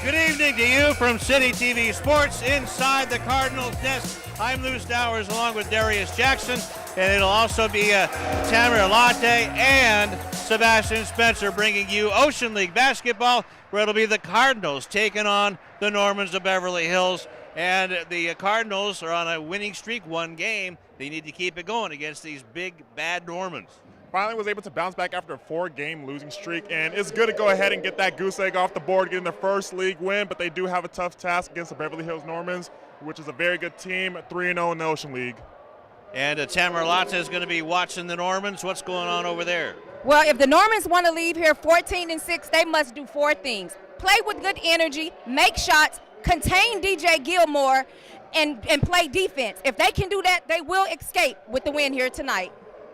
Good evening to you from CityTV Sports inside the Cardinals nest. I'm Lou Stowers along with Darius Jackson, and it'll also be Tamara Latte and Sebastian Spencer bringing you Ocean League basketball, where it'll be the Cardinals taking on the Normans of Beverly Hills. And the Cardinals are on a winning streak, one game. They need to keep it going against these big, bad Normans. Finally was able to bounce back after a 4-game losing streak, and it's good to go ahead and get that goose egg off the board, getting their first league win, but they do have a tough task against the Beverly Hills Normans, which is a very good team, 3-0 in the Ocean League. And Tamara Latte is going to be watching the Normans. What's going on over there? Well, if the Normans want to leave here 14-6, they must do 4 things. Play with good energy, make shots, contain DJ Gilmore, and play defense. If they can do that, they will escape with the win here tonight.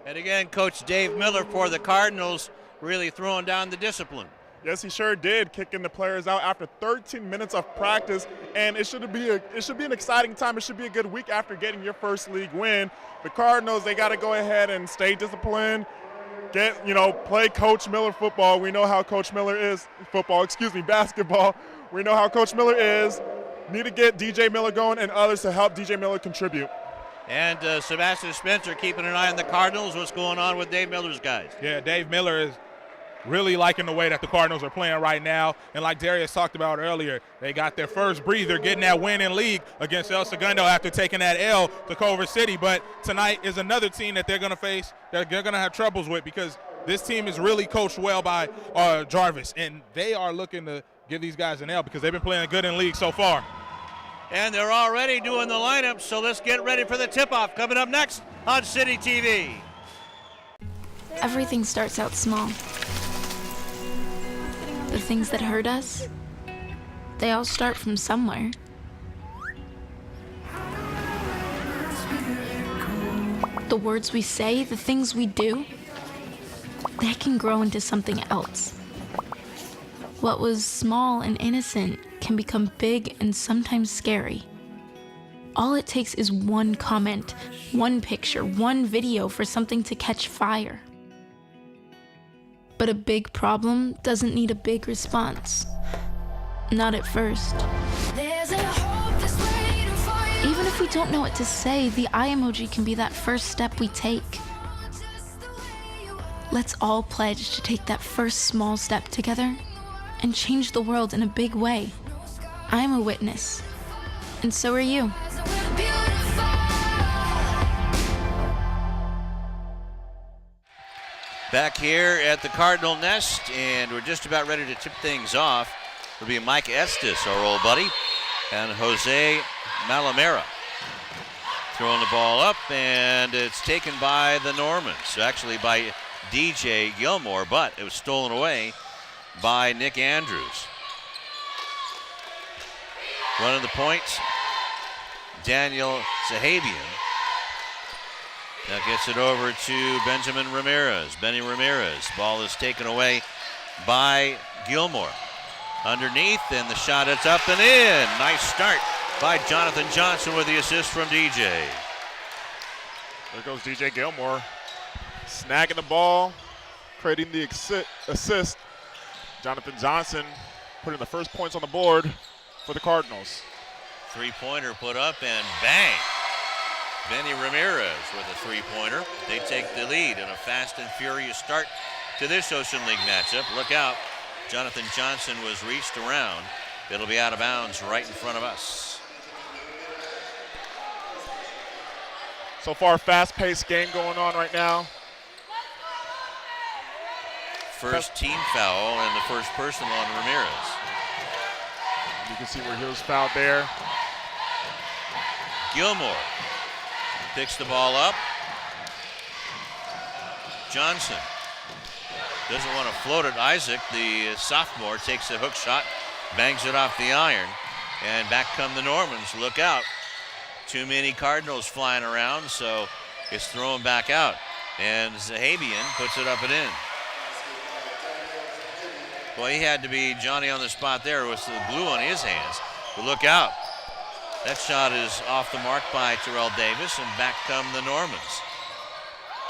And again, Coach Dave Miller for the Cardinals really throwing down the discipline. Yes, he sure did, kicking the players out after 13 minutes of practice, and it should be an exciting time. It should be a good week after getting your first league win. The Cardinals, they got to go ahead and stay disciplined, play Coach Miller football. We know how Coach Miller is basketball. We know how Coach Miller is. Need to get DJ Miller going and others to help DJ Miller contribute. And Sebastian Spencer keeping an eye on the Cardinals. What's going on with Dave Miller's guys? Yeah, Dave Miller is really liking the way that the Cardinals are playing right now. And like Darius talked about earlier, they got their first breather getting that win in league against El Segundo after taking that L to Culver City. But tonight is another team that they're going to face, that they're going to have troubles with, because this team is really coached well by Jarvis. And they are looking to give these guys an L because they've been playing good in league so far. And they're already doing the lineup, so let's get ready for the tip-off coming up next on CityTV. Everything starts out small. The things that hurt us, they all start from somewhere. The words we say, the things we do, they can grow into something else. What was small and innocent can become big and sometimes scary. All it takes is one comment, one picture, one video for something to catch fire. But a big problem doesn't need a big response. Not at first. Even if we don't know what to say, the eye emoji can be that first step we take. Let's all pledge to take that first small step together and change the world in a big way. I'm a witness, and so are you. Back here at the Cardinal Nest, and we're just about ready to tip things off. It'll be Mike Estes, our old buddy, and Jose Malamera throwing the ball up, and it's taken by the Normans, actually by DJ Gilmore, but it was stolen away by Nick Andrews. Running the points, Daniel Zahabian. Now gets it over to Benjamin Ramirez. Benny Ramirez. Ball is taken away by Gilmore. Underneath, and the shot is up and in. Nice start by Jonathan Johnson with the assist from DJ. There goes DJ Gilmore, snagging the ball, creating the assist. Jonathan Johnson putting the first points on the board for the Cardinals. Three-pointer put up and bang. Benny Ramirez with a three-pointer. They take the lead in a fast and furious start to this Ocean League matchup. Look out. Jonathan Johnson was reached around. It'll be out of bounds right in front of us. So far, fast-paced game going on right now. First team foul and the first personal on Ramirez. You can see where he was fouled there. Gilmore picks the ball up. Johnson doesn't want to float it. Isaac, the sophomore, takes a hook shot, bangs it off the iron. And back come the Normans. Look out. Too many Cardinals flying around, so it's thrown back out. And Zahabian puts it up and in. Well, he had to be Johnny on the spot there with the glue on his hands. But look out. That shot is off the mark by Terrell Davis, and back come the Normans.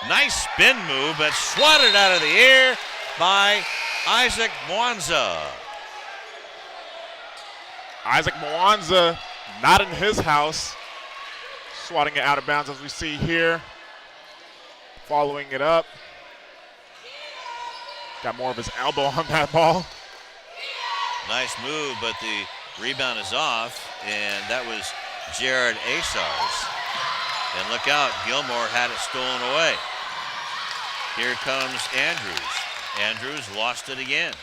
Nice spin move, but swatted out of the air by Isaac Mwanza. Isaac Mwanza not in his house. Swatting it out of bounds as we see here. Following it up. Got more of his elbow on that ball. Nice move, but the rebound is off, and that was Jared Asars. And look out, Gilmore had it stolen away. Here comes Andrews. Andrews lost it again.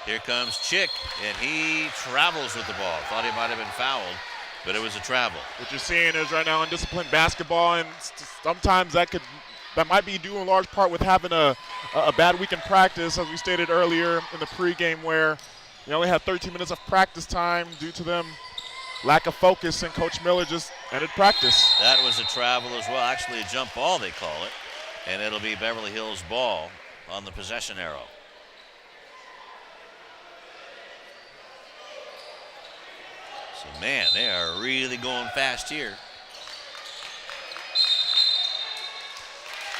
Here comes Chick, and he travels with the ball. Thought he might have been fouled, but it was a travel. What you're seeing is right now undisciplined basketball, and sometimes that might be due in large part with having a bad week in practice, as we stated earlier in the pregame, where you only had 13 minutes of practice time due to them lack of focus, and Coach Miller just ended practice. That was a travel as well. Actually, a jump ball, they call it, and it'll be Beverly Hills ball on the possession arrow. So, man, they are really going fast here.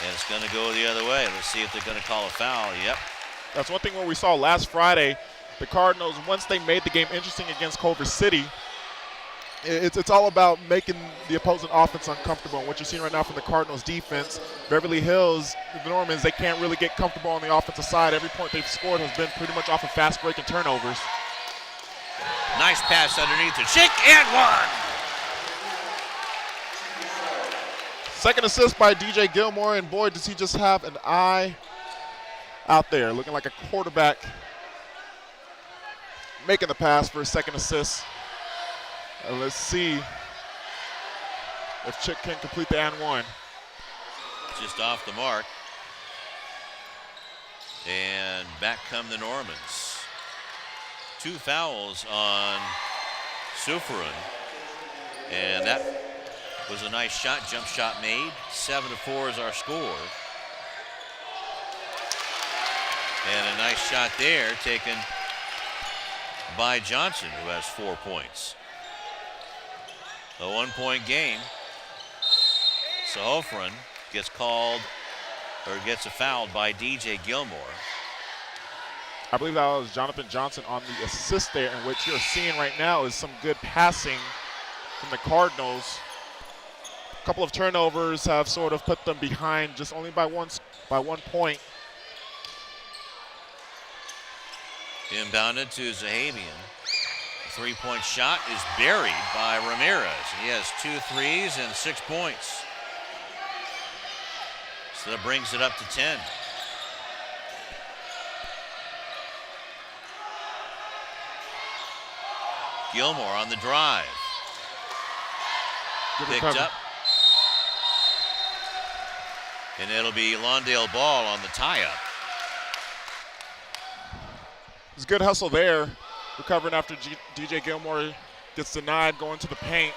And it's going to go the other way. Let's see if they're going to call a foul. Yep. That's one thing where we saw last Friday, the Cardinals, once they made the game interesting against Culver City, it's all about making the opposing offense uncomfortable. And what you're seeing right now from the Cardinals defense, Beverly Hills, the Normans, they can't really get comfortable on the offensive side. Every point they've scored has been pretty much off of fast break and turnovers. Nice pass underneath the Chick, and one. Second assist by DJ Gilmore, and boy, does he just have an eye out there, looking like a quarterback, making the pass for his second assist. Let's see if Chick can complete the and one. Just off the mark. And back come the Normans. 2 fouls on Sufarin. And that was a nice shot, jump shot made. 7-4 is our score. And a nice shot there taken by Johnson, who has 4 points. A 1-point game. So Hofren gets called, or gets a foul by DJ Gilmore. I believe that was Jonathan Johnson on the assist there, and what you're seeing right now is some good passing from the Cardinals. A couple of turnovers have sort of put them behind just only by one point. Inbounded to Zahabian. The 3-point shot is buried by Ramirez. He has 2 threes and 6 points. So that brings it up to 10. Gilmore on the drive. Picked up. And it'll be Lawndale ball on the tie-up. It's a good hustle there. Recovering after DJ Gilmore gets denied going to the paint.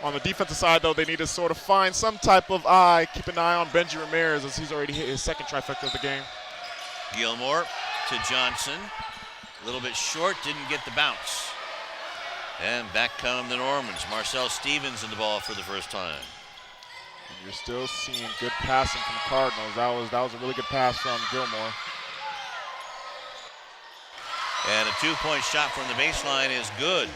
On the defensive side, though, they need to sort of find some type of eye. Keep an eye on Benji Ramirez, as he's already hit his second trifecta of the game. Gilmore to Johnson. A little bit short, didn't get the bounce. And back come the Normans. Marcel Stevens in the ball for the first time. And you're still seeing good passing from the Cardinals. That was a really good pass from Gilmore. And a 2-point shot from the baseline is good.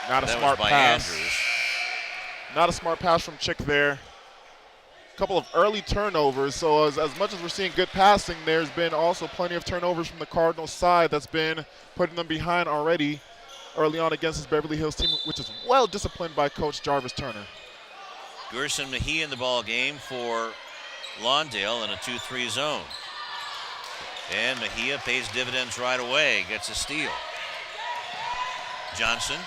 Not a smart pass. Not a smart pass from Chick there. A couple of early turnovers, so as much as we're seeing good passing, there's been also plenty of turnovers from the Cardinals side that's been putting them behind already early on against this Beverly Hills team, which is well disciplined by Coach Jarvis Turner. Gerson Mejia in the ball game for Lawndale in a 2-3 zone. And Mejia pays dividends right away, gets a steal. Johnson.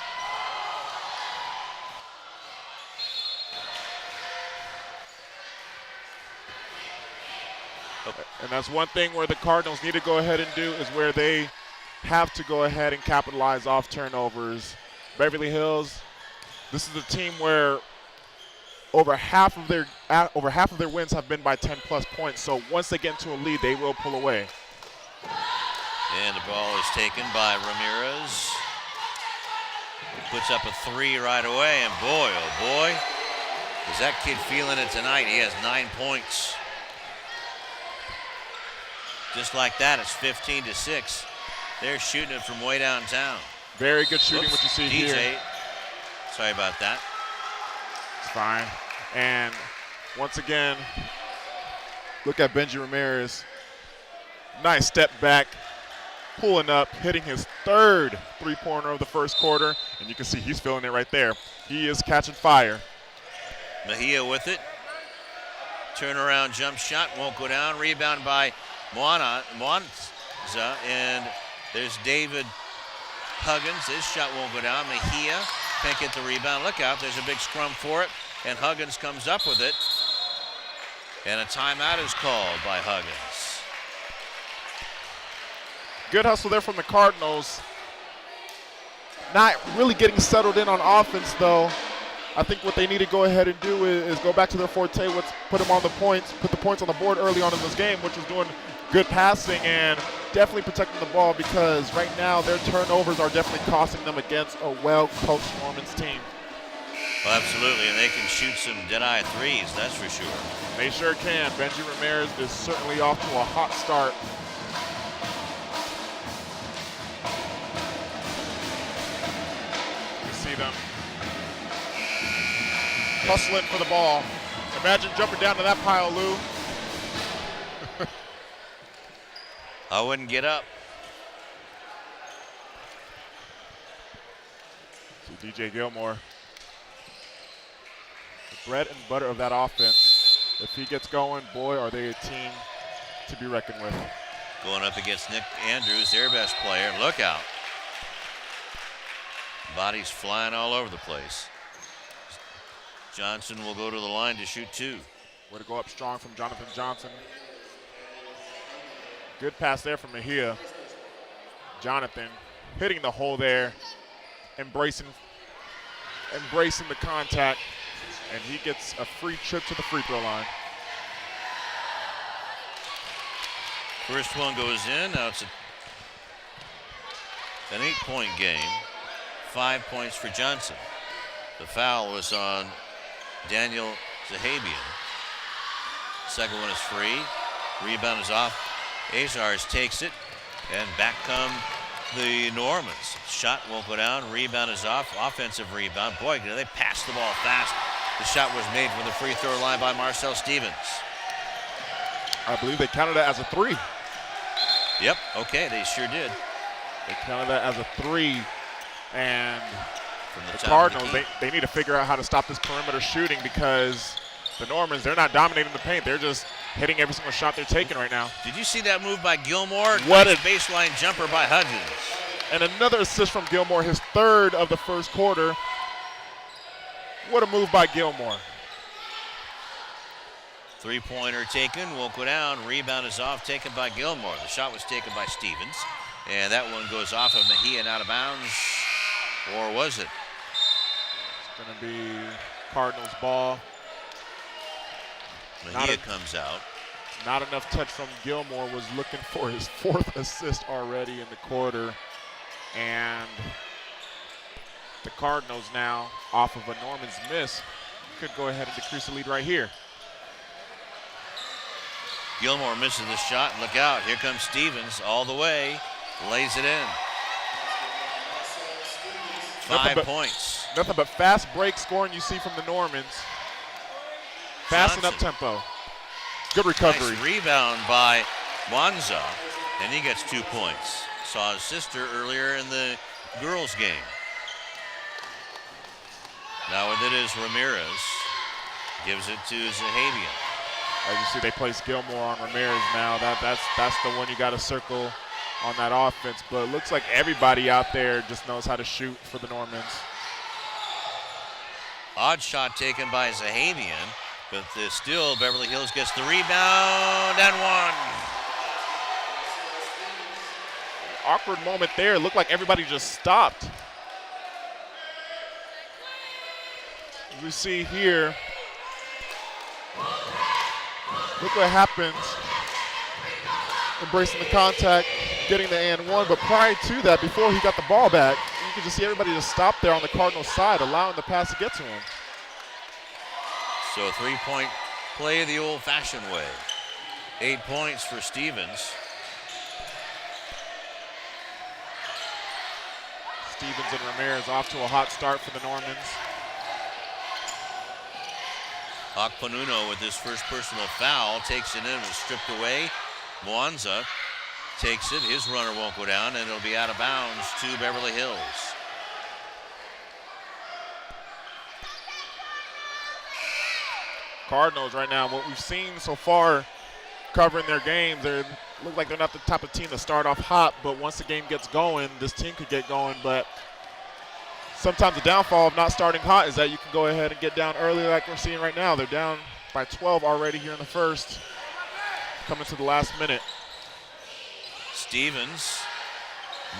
And that's one thing where the Cardinals need to go ahead and do is where they have to go ahead and capitalize off turnovers. Beverly Hills, this is a team where over half of their wins have been by 10+ points. So once they get into a lead, they will pull away. And the ball is taken by Ramirez. He puts up a 3 right away, and boy, oh boy, is that kid feeling it tonight. He has 9 points. Just like that, it's 15-6. They're shooting it from way downtown. Very good shooting, what you see DJ. here. Sorry about that. It's fine. And once again, look at Benji Ramirez. Nice step back, pulling up, hitting his 3rd three-pointer of the first quarter. And you can see he's feeling it right there. He is catching fire. Mejia with it. Turnaround jump shot, won't go down. Rebound by Mwanza. And there's David Huggins. His shot won't go down. Mejia can't get the rebound. Look out, there's a big scrum for it. And Huggins comes up with it. And a timeout is called by Huggins. Good hustle there from the Cardinals. Not really getting settled in on offense, though. I think what they need to go ahead and do is go back to their forte, put them on the points, put the points on the board early on in this game, which was doing good passing and definitely protecting the ball, because right now their turnovers are definitely costing them against a well-coached Normans team. Well, absolutely, and they can shoot some dead-eye threes, that's for sure. They sure can. Benji Ramirez is certainly off to a hot start. You see them hustling for the ball. Imagine jumping down to that pile, Lou. I wouldn't get up. So DJ Gilmore, the bread and butter of that offense. If he gets going, boy, are they a team to be reckoned with. Going up against Nick Andrews, their best player. Look out. Bodies flying all over the place. Johnson will go to the line to shoot 2. Way to go up strong from Jonathan Johnson. Good pass there from Mejia. Jonathan hitting the hole there, embracing the contact, and he gets a free trip to the free throw line. First one goes in. Now it's an 8-point game. 5 points for Johnson. The foul was on Daniel Zahabian. Second one is free. Rebound is off. Azars takes it, and back come the Normans. Shot won't go down. Rebound is off. Offensive rebound. Boy, did they pass the ball fast. The shot was made from the free throw line by Marcel Stevens. I believe they counted it as a 3. Yep, okay, they sure did. They counted that as a 3, and From the top Cardinals, of the key. they need to figure out how to stop this perimeter shooting, because the Normans, they're not dominating the paint. They're just hitting every single shot they're taking right now. Did you see that move by Gilmore? What Nice baseline jumper by Huggins. And another assist from Gilmore, his 3rd of the first quarter. What a move by Gilmore. Three-pointer taken, won't go down. Rebound is off, taken by Gilmore. The shot was taken by Stevens, and that one goes off of Mejia and out of bounds. Or was it? It's going to be Cardinals ball. Mejia comes out. Not enough touch from Gilmore. Was looking for his 4th assist already in the quarter. And the Cardinals now, off of a Normans miss, could go ahead and decrease the lead right here. Gilmore misses the shot. Look out, here comes Stevens all the way. Lays it in. 5 points. Nothing but fast break scoring you see from the Normans. Fast and up tempo. Good recovery. Nice rebound by Mwanza, and he gets 2 points. Saw his sister earlier in the girls' game. Now with it is Ramirez. Gives it to Zahabian. As you see, they place Gilmore on Ramirez now. That's the one you got to circle on that offense. But it looks like everybody out there just knows how to shoot for the Normans. Odd shot taken by Zahabian, But still, Beverly Hills gets the rebound and one. Awkward moment there. It looked like everybody just stopped. We see here, look what happens. Embracing the contact, getting the and one, but prior to that, before he got the ball back, you could just see everybody just stop there on the Cardinals side, allowing the pass to get to him. So 3-point play the old-fashioned way. 8 points for Stevens. Stevens and Ramirez off to a hot start for the Normans. Akpanuno with his first personal foul takes it in, was stripped away. Mwanza takes it. His runner won't go down, and it'll be out of bounds to Beverly Hills. Cardinals right now, what we've seen so far covering their games, they look like they're not the type of team to start off hot, but once the game gets going, this team could get going. But sometimes the downfall of not starting hot is that you can go ahead and get down early like we're seeing right now. They're down by 12 already here in the first, coming to the last minute. Stevens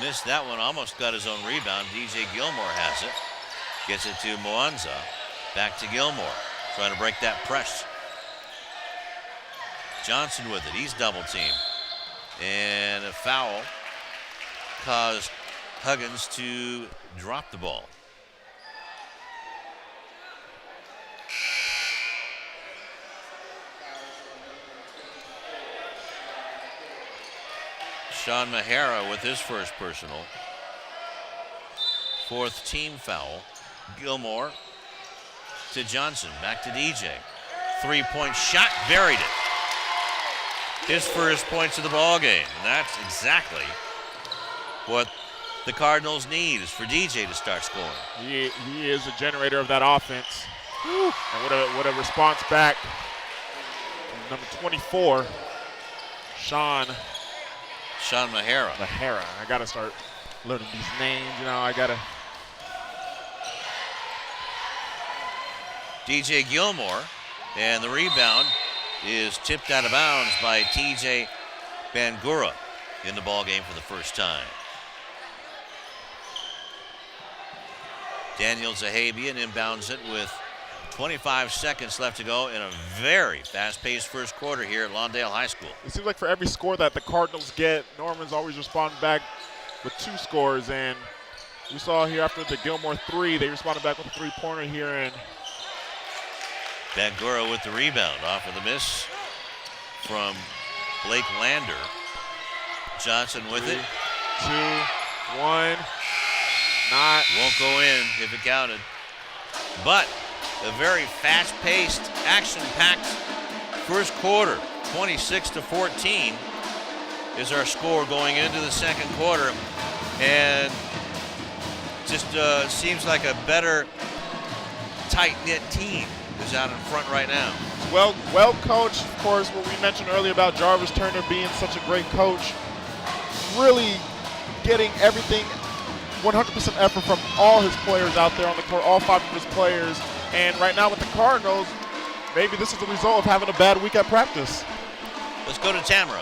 missed that one, almost got his own rebound. DJ Gilmore has it. Gets it to Mwanza. Back to Gilmore, trying to break that press. Johnson with it, he's double teamed. And a foul caused Huggins to drop the ball. Sean Mahara with his first personal. 4th team foul. Gilmore to Johnson, back to DJ. 3-point shot, buried it. His first points of the ball game. And that's exactly what the Cardinals need, is for DJ to start scoring. He is the generator of that offense. Woo. And what a response back. Number 24, Sean Mahara. I gotta start learning these names, I gotta. DJ Gilmore, and the rebound is tipped out of bounds by TJ Bangura in the ball game for the first time. Daniel Zahabian inbounds it with 25 seconds left to go in a very fast-paced first quarter here at Lawndale High School. It seems like for every score that the Cardinals get, Normans always respond back with 2 scores, and we saw here after the Gilmore 3, they responded back with a 3-pointer here, and Bangura with the rebound off of the miss from Blake Lander. Johnson with 3, it. 2, 1, not. Won't go in if it counted. But a very fast-paced, action-packed first quarter. 26-14 is our score going into the second quarter. And just seems like a better tight-knit team is out in front right now. Well coached, of course, what we mentioned earlier about Jarvis Turner being such a great coach. Really getting everything, 100% effort from all his players out there on the court, all 5 of his players. And right now with the Cardinals, maybe this is the result of having a bad week at practice. Let's go to Tamara.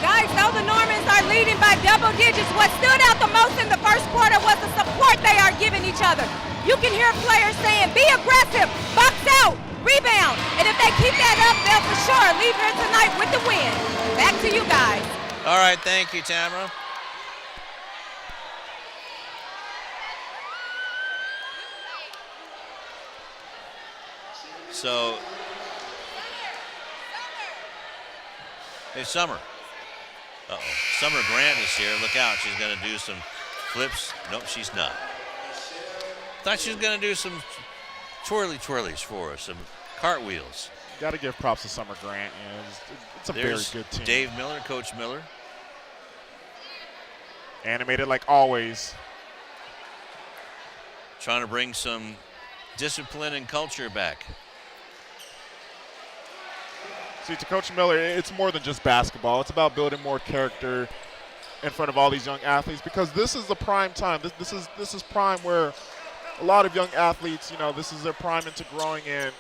Guys, though the Normans are leading by double digits, what stood out the most in the first quarter was the support they are giving each other. You can hear players saying, be aggressive, box out, rebound. And if they keep that up, they'll for sure leave here tonight with the win. Back to you guys. All right, thank you, Tamara. So, hey, Summer. Uh-oh. Summer Grant is here. Look out. She's going to do some flips. Nope, she's not. Thought she was going to do some twirlies for us, some cartwheels. Got to give props to Summer Grant. It's a There's very good team. Dave Miller, Coach Miller. Animated like always. Trying to bring some discipline and culture back. See, to Coach Miller, it's more than just basketball. It's about building more character in front of all these young athletes, because this is the prime time. This is prime where a lot of young athletes, you know, this is their prime into growing, and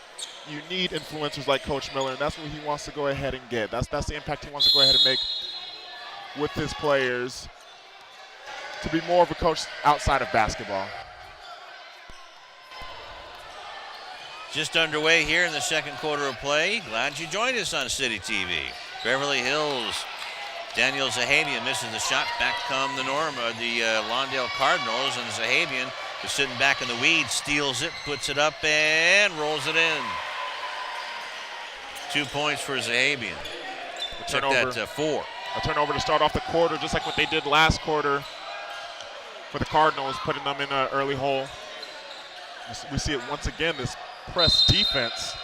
you need influencers like Coach Miller, and that's what he wants to go ahead and get. That's the impact he wants to go ahead and make with his players, to be more of a coach outside of basketball. Just underway here in the second quarter of play. Glad you joined us on City TV. Beverly Hills, Daniel Zahabian misses the shot. Back come the Lawndale Cardinals, and Zahabian is sitting back in the weeds, steals it, puts it up, and rolls it in. 2 points for Zahabian. Check that 4. A turnover to start off the quarter, just like what they did last quarter for the Cardinals, putting them in an early hole. We see it once again, this press defense.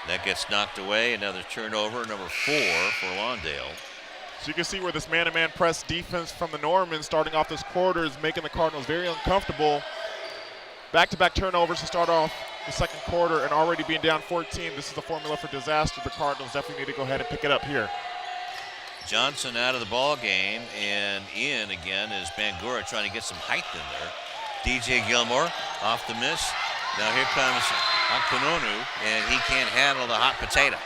That gets knocked away. Another turnover, number 4 for Lawndale. So you can see where this man-to-man press defense from the Normans starting off this quarter is making the Cardinals very uncomfortable. Back-to-back turnovers to start off the second quarter, and already being down 14. This is the formula for disaster. The Cardinals definitely need to go ahead and pick it up here. Johnson out of the ball game, and in again is Bangura trying to get some height in there. DJ Gilmore off the miss. Now here comes Akpunonu, and he can't handle the hot potato.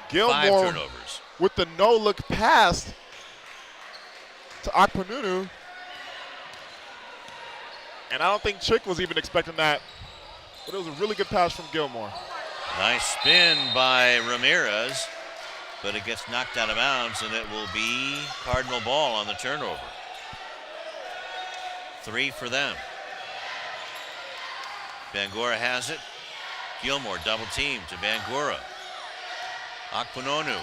Gilmore 5 turnovers. With the no-look pass to Akpunonu. And I don't think Chick was even expecting that, but it was a really good pass from Gilmore. Nice spin by Ramirez, but it gets knocked out of bounds, and it will be Cardinal ball on the turnover. 3 for them. Bangura has it. Gilmore double team to Bangura. Akpunonu.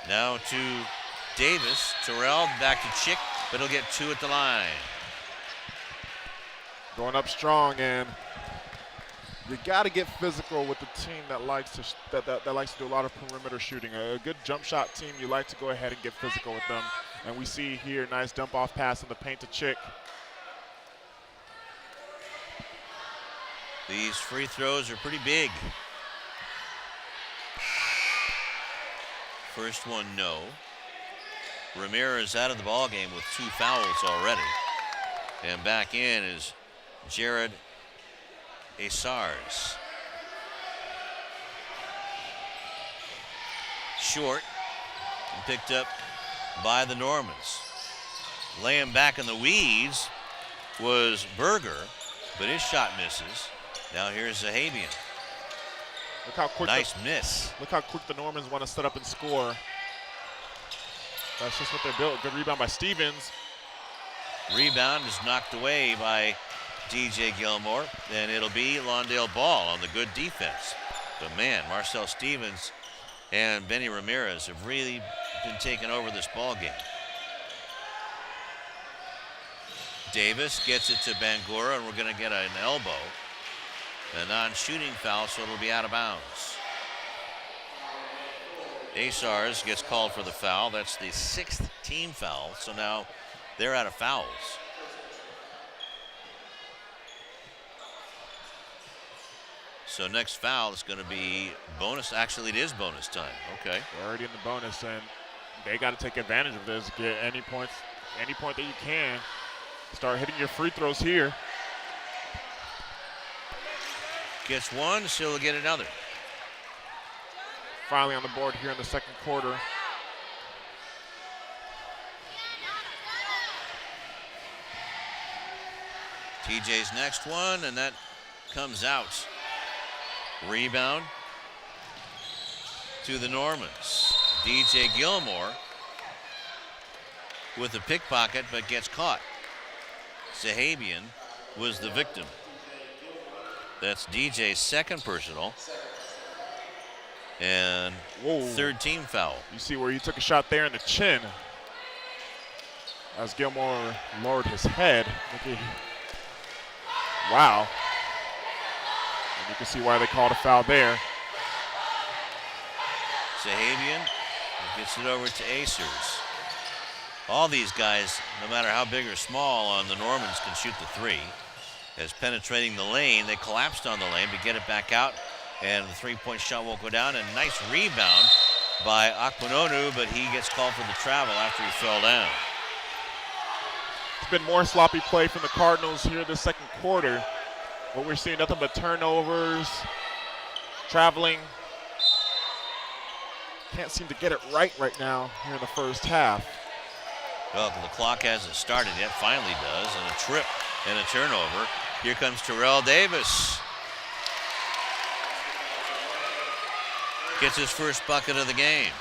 Now to Davis. Terrell back to Chick, but he'll get 2 at the line. Going up strong, and you got to get physical with the team that likes to that likes to do a lot of perimeter shooting. A good jump shot team, you like to go ahead and get physical with them. And we see here, nice dump off pass in the paint to Chick. These free throws are pretty big. First one, no. Ramirez out of the ball game with 2 fouls already. And back in is Jared Asars. Short and picked up by the Normans. Laying back in the weeds was Berger, but his shot misses. Now here's Zahabian. Look how quick nice miss. Look how quick the Normans want to set up and score. That's just what they're built. Good rebound by Stevens. Rebound is knocked away by DJ Gilmore, and it'll be Lawndale ball on the good defense. But man, Marcel Stevens and Benny Ramirez have really been taking over this ball game. Davis gets it to Bangura, and we're going to get an elbow. A non-shooting foul, so it'll be out of bounds. Asars gets called for the foul. That's the 6th team foul, so now they're out of fouls. So next foul is going to be bonus. Actually, it is bonus time. Okay. They're already in the bonus, and they got to take advantage of this. Get any point that you can. Start hitting your free throws here. Gets one, so he'll get another. Finally on the board here in the second quarter. TJ's next one, and that comes out. Rebound to the Normans. DJ Gilmore with a pickpocket, but gets caught. Zahabian was the victim. That's DJ's 2nd personal and 3rd team foul. You see where he took a shot there in the chin as Gilmore lowered his head. Wow. And you can see why they called a foul there. Zahabian gets it over to Acers. All these guys, no matter how big or small on the Normans, can shoot the 3. As penetrating the lane, they collapsed on the lane to get it back out, and the 3-point shot won't go down. And nice rebound by Akpunonu, but he gets called for the travel after he fell down. It's been more sloppy play from the Cardinals here this second quarter. What we're seeing, nothing but turnovers, traveling. Can't seem to get it right now here in the first half. Well, the clock hasn't started yet. Finally does, and a trip and a turnover. Here comes Terrell Davis. Gets his first bucket of the game.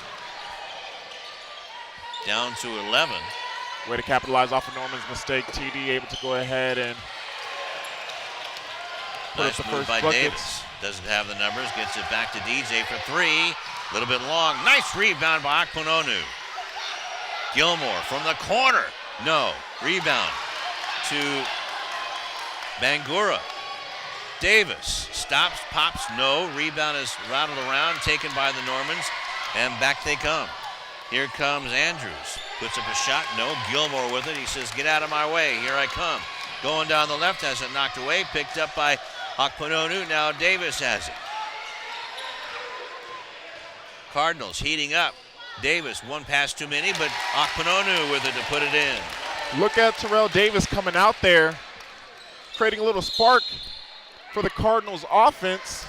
Down to 11. Way to capitalize off of Norman's mistake. TD able to go ahead and put Nice up the move first by buckets. Davis. Doesn't have the numbers. Gets it back to DJ for three. A little bit long. Nice rebound by Akpononu. Gilmore from the corner. No. Rebound to Bangura. Davis stops, pops, no. Rebound is rattled around, taken by the Normans, and back they come. Here comes Andrews. Puts up a shot, no. Gilmore with it. He says, get out of my way. Here I come. Going down the left, has it knocked away. Picked up by Akpononu. Now Davis has it. Cardinals heating up. Davis, one pass too many, but Akpononu with it to put it in. Look at Terrell Davis coming out there, creating a little spark for the Cardinals offense.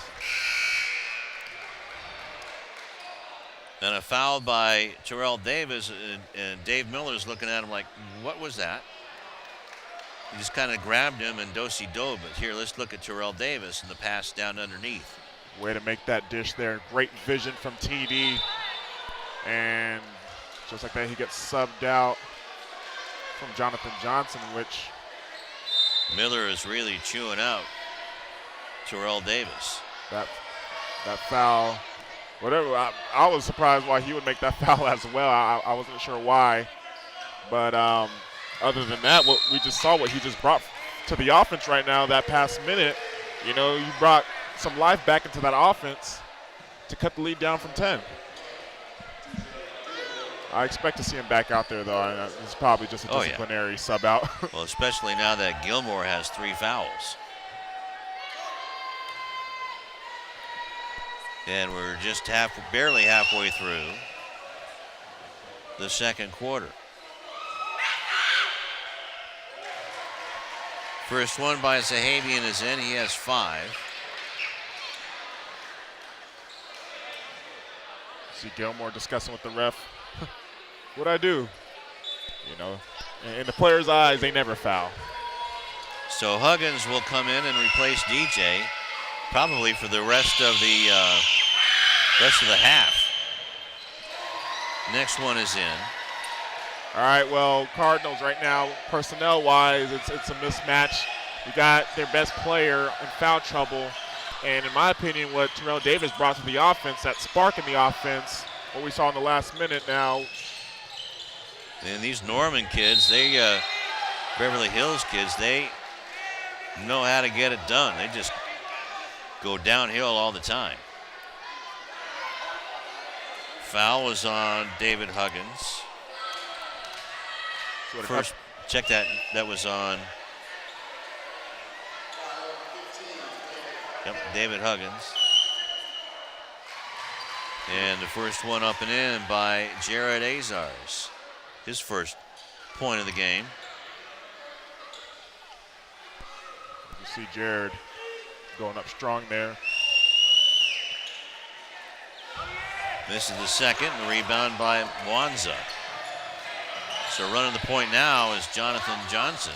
And a foul by Terrell Davis, and Dave Miller's looking at him like, what was that? He just kind of grabbed him and do-si-do, but here, let's look at Terrell Davis and the pass down underneath. Way to make that dish there. Great vision from TD. And just like that, he gets subbed out from Jonathan Johnson, which Miller is really chewing out Terrell Davis. that foul, whatever, I was surprised why he would make that foul as well. I wasn't sure why. But other than that, what we just saw, what he just brought to the offense right now, that past minute, you know, you brought some life back into that offense to cut the lead down from 10. I expect to see him back out there, though. It's probably just a disciplinary sub out. Well, especially now that Gilmore has 3 fouls. And we're just barely halfway through the second quarter. First one by Zahavian is in. He has 5. See Gilmore discussing with the ref. What'd I do? You know, in the players' eyes, they never foul. So Huggins will come in and replace DJ, probably for the rest of the half. Next one is in. All right, well, Cardinals right now, personnel-wise, it's a mismatch. You got their best player in foul trouble, and in my opinion, what Terrell Davis brought to the offense, that spark in the offense, what we saw in the last minute now. And these Norman kids, Beverly Hills kids, they know how to get it done. They just go downhill all the time. Foul was on David Huggins. First, check that. That was on. Yep, David Huggins. And the first one up and in by Jared Azars. His first point of the game. You see Jared going up strong there. Misses the second, and rebound by Mwanza. So running the point now is Jonathan Johnson.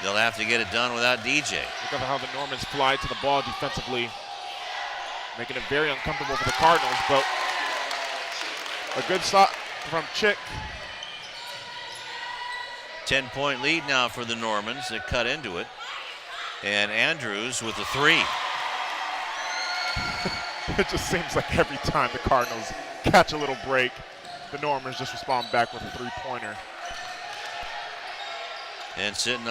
They'll have to get it done without DJ. Look at how the Normans fly to the ball defensively, making it very uncomfortable for the Cardinals, but a good shot from Chick. 10-point lead now for the Normans. They cut into it. And Andrews with the 3. It just seems like every time the Cardinals catch a little break, the Normans just respond back with a 3-pointer. And sitting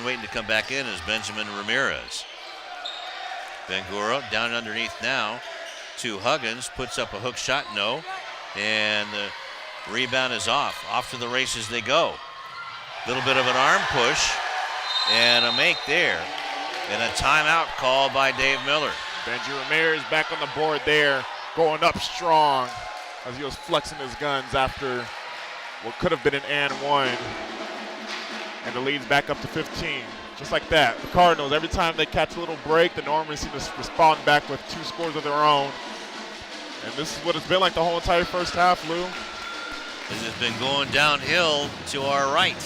waiting to come back in is Benjamin Ramirez. Bangura down underneath now to Huggins, puts up a hook shot, no. And the rebound is off. Off to the races they go. Little bit of an arm push and a make there. And a timeout called by Dave Miller. Benji Ramirez back on the board there, going up strong as he was flexing his guns after what could have been an and one. And the lead's back up to 15. Just like that. The Cardinals, every time they catch a little break, the Normans seem to respond back with 2 scores of their own. And this is what it's been like the whole entire first half, Lou. This has been going downhill to our right.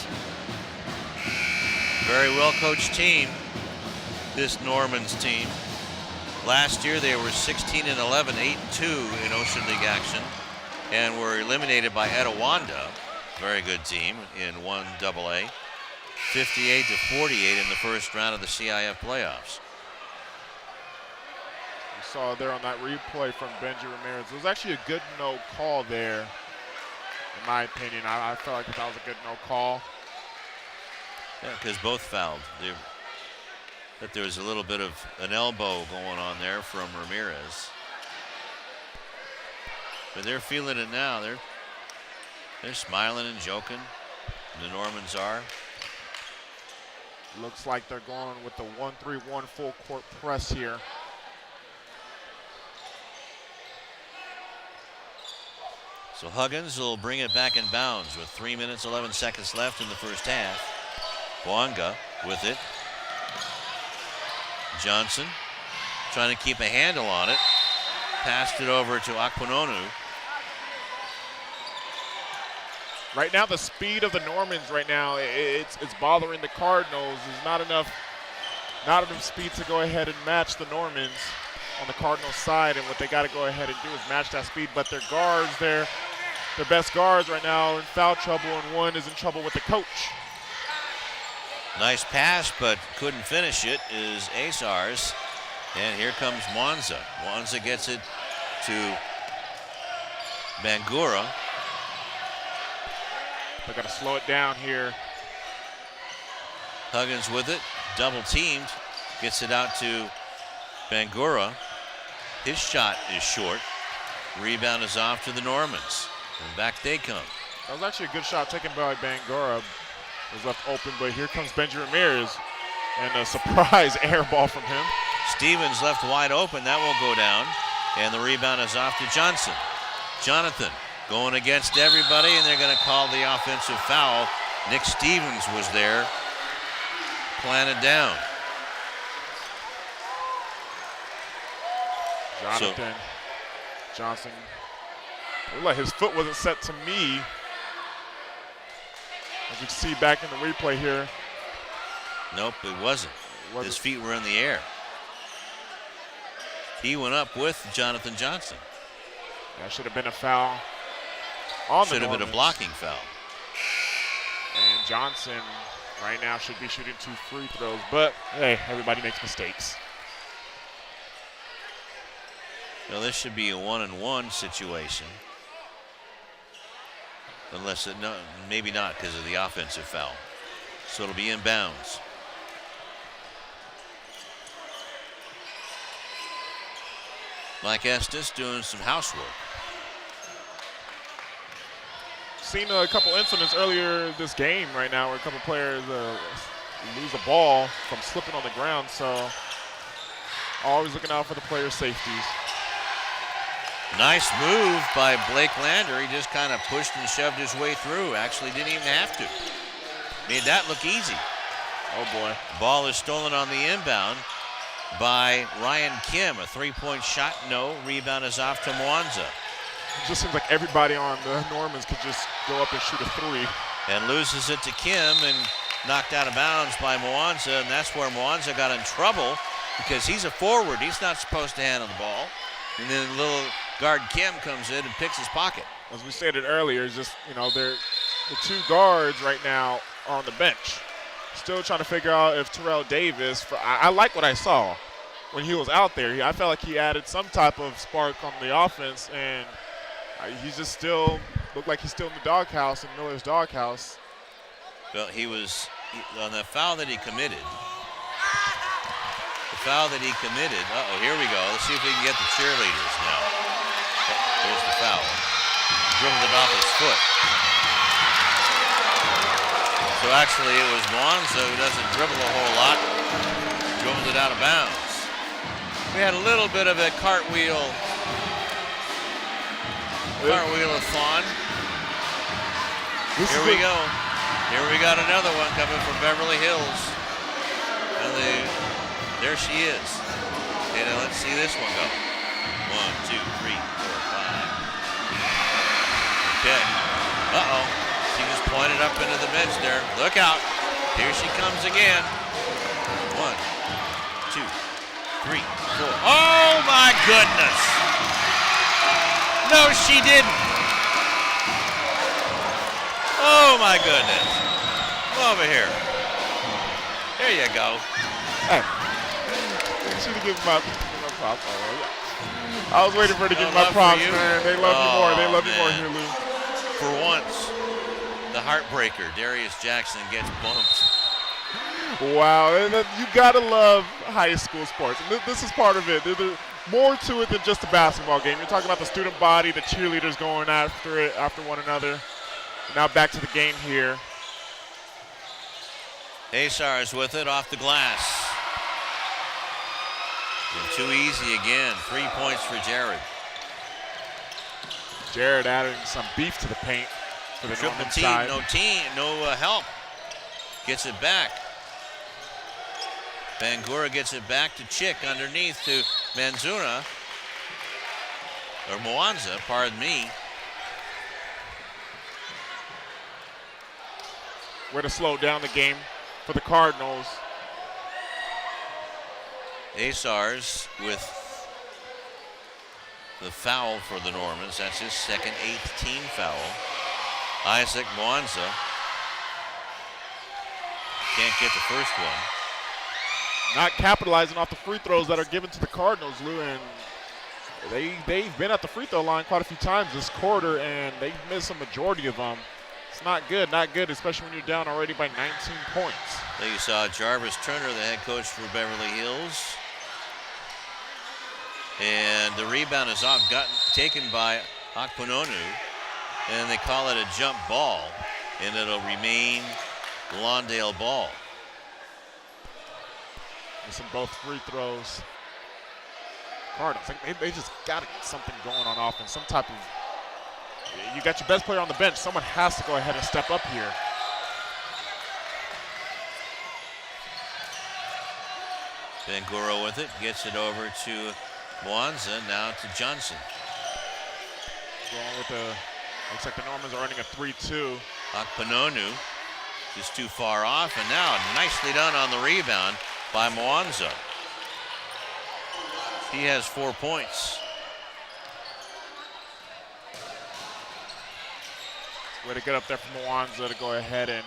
Very well coached team, this Normans team. Last year they were 16-11, 8-2 in Ocean League action, and were eliminated by Etowanda, very good team, in 1AA, 58-48 in the first round of the CIF playoffs. You saw there on that replay from Benji Ramirez. It was actually a good no call there, in my opinion. I felt like that was a good no call. Yeah, because both fouled. That there was a little bit of an elbow going on there from Ramirez. But they're feeling it now. They're smiling and joking. The Normans are. Looks like they're going with the 1-3-1 full court press here. So Huggins will bring it back in bounds with 3 minutes, 11 seconds left in the first half. Bwanga with it. Johnson trying to keep a handle on it. Passed it over to Akpononu. Right now, the speed of the Normans right now, it's bothering the Cardinals. There's not enough speed to go ahead and match the Normans on the Cardinals side, and what they got to go ahead and do is match that speed. But their guards, their best guards right now, are in foul trouble, and one is in trouble with the coach. Nice pass, but couldn't finish it, is Azars. And here comes Mwanza. Mwanza gets it to Bangura. They got to slow it down here. Huggins with it, double teamed, gets it out to Bangura. His shot is short. Rebound is off to the Normans, and back they come. That was actually a good shot taken by Bangura. It was left open, but here comes Benji Ramirez, and a surprise air ball from him. Stevens left wide open, that will go down, and the rebound is off to Johnson. Jonathan going against everybody, and they're going to call the offensive foul. Nick Stevens was there, planted down. Johnson, looked like his foot wasn't set to me. As you can see back in the replay here. Nope, it wasn't. His feet were in the air. He went up with Jonathan Johnson. That should have been a foul. Should have been a blocking foul. And Johnson right now should be shooting 2 free throws, but hey, everybody makes mistakes. Well, this should be a 1-and-1 situation. Unless no, maybe not because of the offensive foul. So it'll be in bounds. Mike Estes doing some housework. Seen a couple incidents earlier this game right now where a couple players lose a ball from slipping on the ground, so always looking out for the players' safeties. Nice move by Blake Lander. He just kind of pushed and shoved his way through. Actually didn't even have to. Made that look easy. Oh boy. Ball is stolen on the inbound by Ryan Kim. A 3-point shot, no. Rebound is off to Mwanza. It just seems like everybody on the Normans could just go up and shoot a 3. And loses it to Kim and knocked out of bounds by Mwanza, and that's where Mwanza got in trouble because he's a forward. He's not supposed to handle the ball. And then little guard Kim comes in and picks his pocket. As we stated earlier, it's just, the 2 guards right now are on the bench. Still trying to figure out if Terrell Davis, I like what I saw when he was out there. I felt like he added some type of spark on the offense, and he just still looked like he's still in the doghouse, in Miller's doghouse. Well, he was on the foul that he committed. The foul that he committed. Uh-oh, here we go. Let's see if we can get the cheerleaders now. There's the foul. Dribbled it off his foot. So actually it was Mwanza who doesn't dribble a whole lot. Dribbled it out of bounds. We had a little bit of a cartwheel-a-thon Here we go. Here we got another one coming from Beverly Hills. And there she is. Okay, now let's see this one go. 1, 2, 3, 4, 5. Okay. Uh-oh. She just pointed up into the bench there. Look out. Here she comes again. 1, 2, 3, 4. Oh, my goodness. No, she didn't. Oh, my goodness. Come over here. There you go. Hey. You should have given my props. I was waiting for her to give my props, man. They love you more. They love you more here, Lou. For once, the heartbreaker, Darius Jackson, gets bumped. Wow, you gotta love high school sports. And this is part of it. There's more to it than just a basketball game. You're talking about the student body, the cheerleaders going after one another. Now back to the game here. Stowers with it off the glass. And too easy again. 3 points for Jared. Jared adding some beef to the paint for the Triple Norman team, side. no help. Gets it back. Bangura gets it back to Chick underneath to Manzuna. Or Mwanza, pardon me. Way to slow down the game for the Cardinals. Stowers with the foul for the Normans. That's his second 8th team foul. Isaac Mwanza can't get the first one. Not capitalizing off the free throws that are given to the Cardinals, Lou, and they've been at the free throw line quite a few times this quarter, and they've missed a majority of them. It's not good, especially when you're down already by 19 points. There you saw Jarvis Turner, the head coach for Beverly Hills. And the rebound is taken by Akpunonu, and they call it a jump ball, and it'll remain Lawndale ball. Missing both free throws. Cardinals, they just got to get something going on offense, some type of. You got your best player on the bench. Someone has to go ahead and step up here. Bangura with it, gets it over to Mwanza, now to Johnson. Going with looks like the Normans are running a 3-2. Akpunonu just too far off, and now nicely done on the rebound by Mwanza. He has 4 points. Way to get up there from Mwanza to go ahead and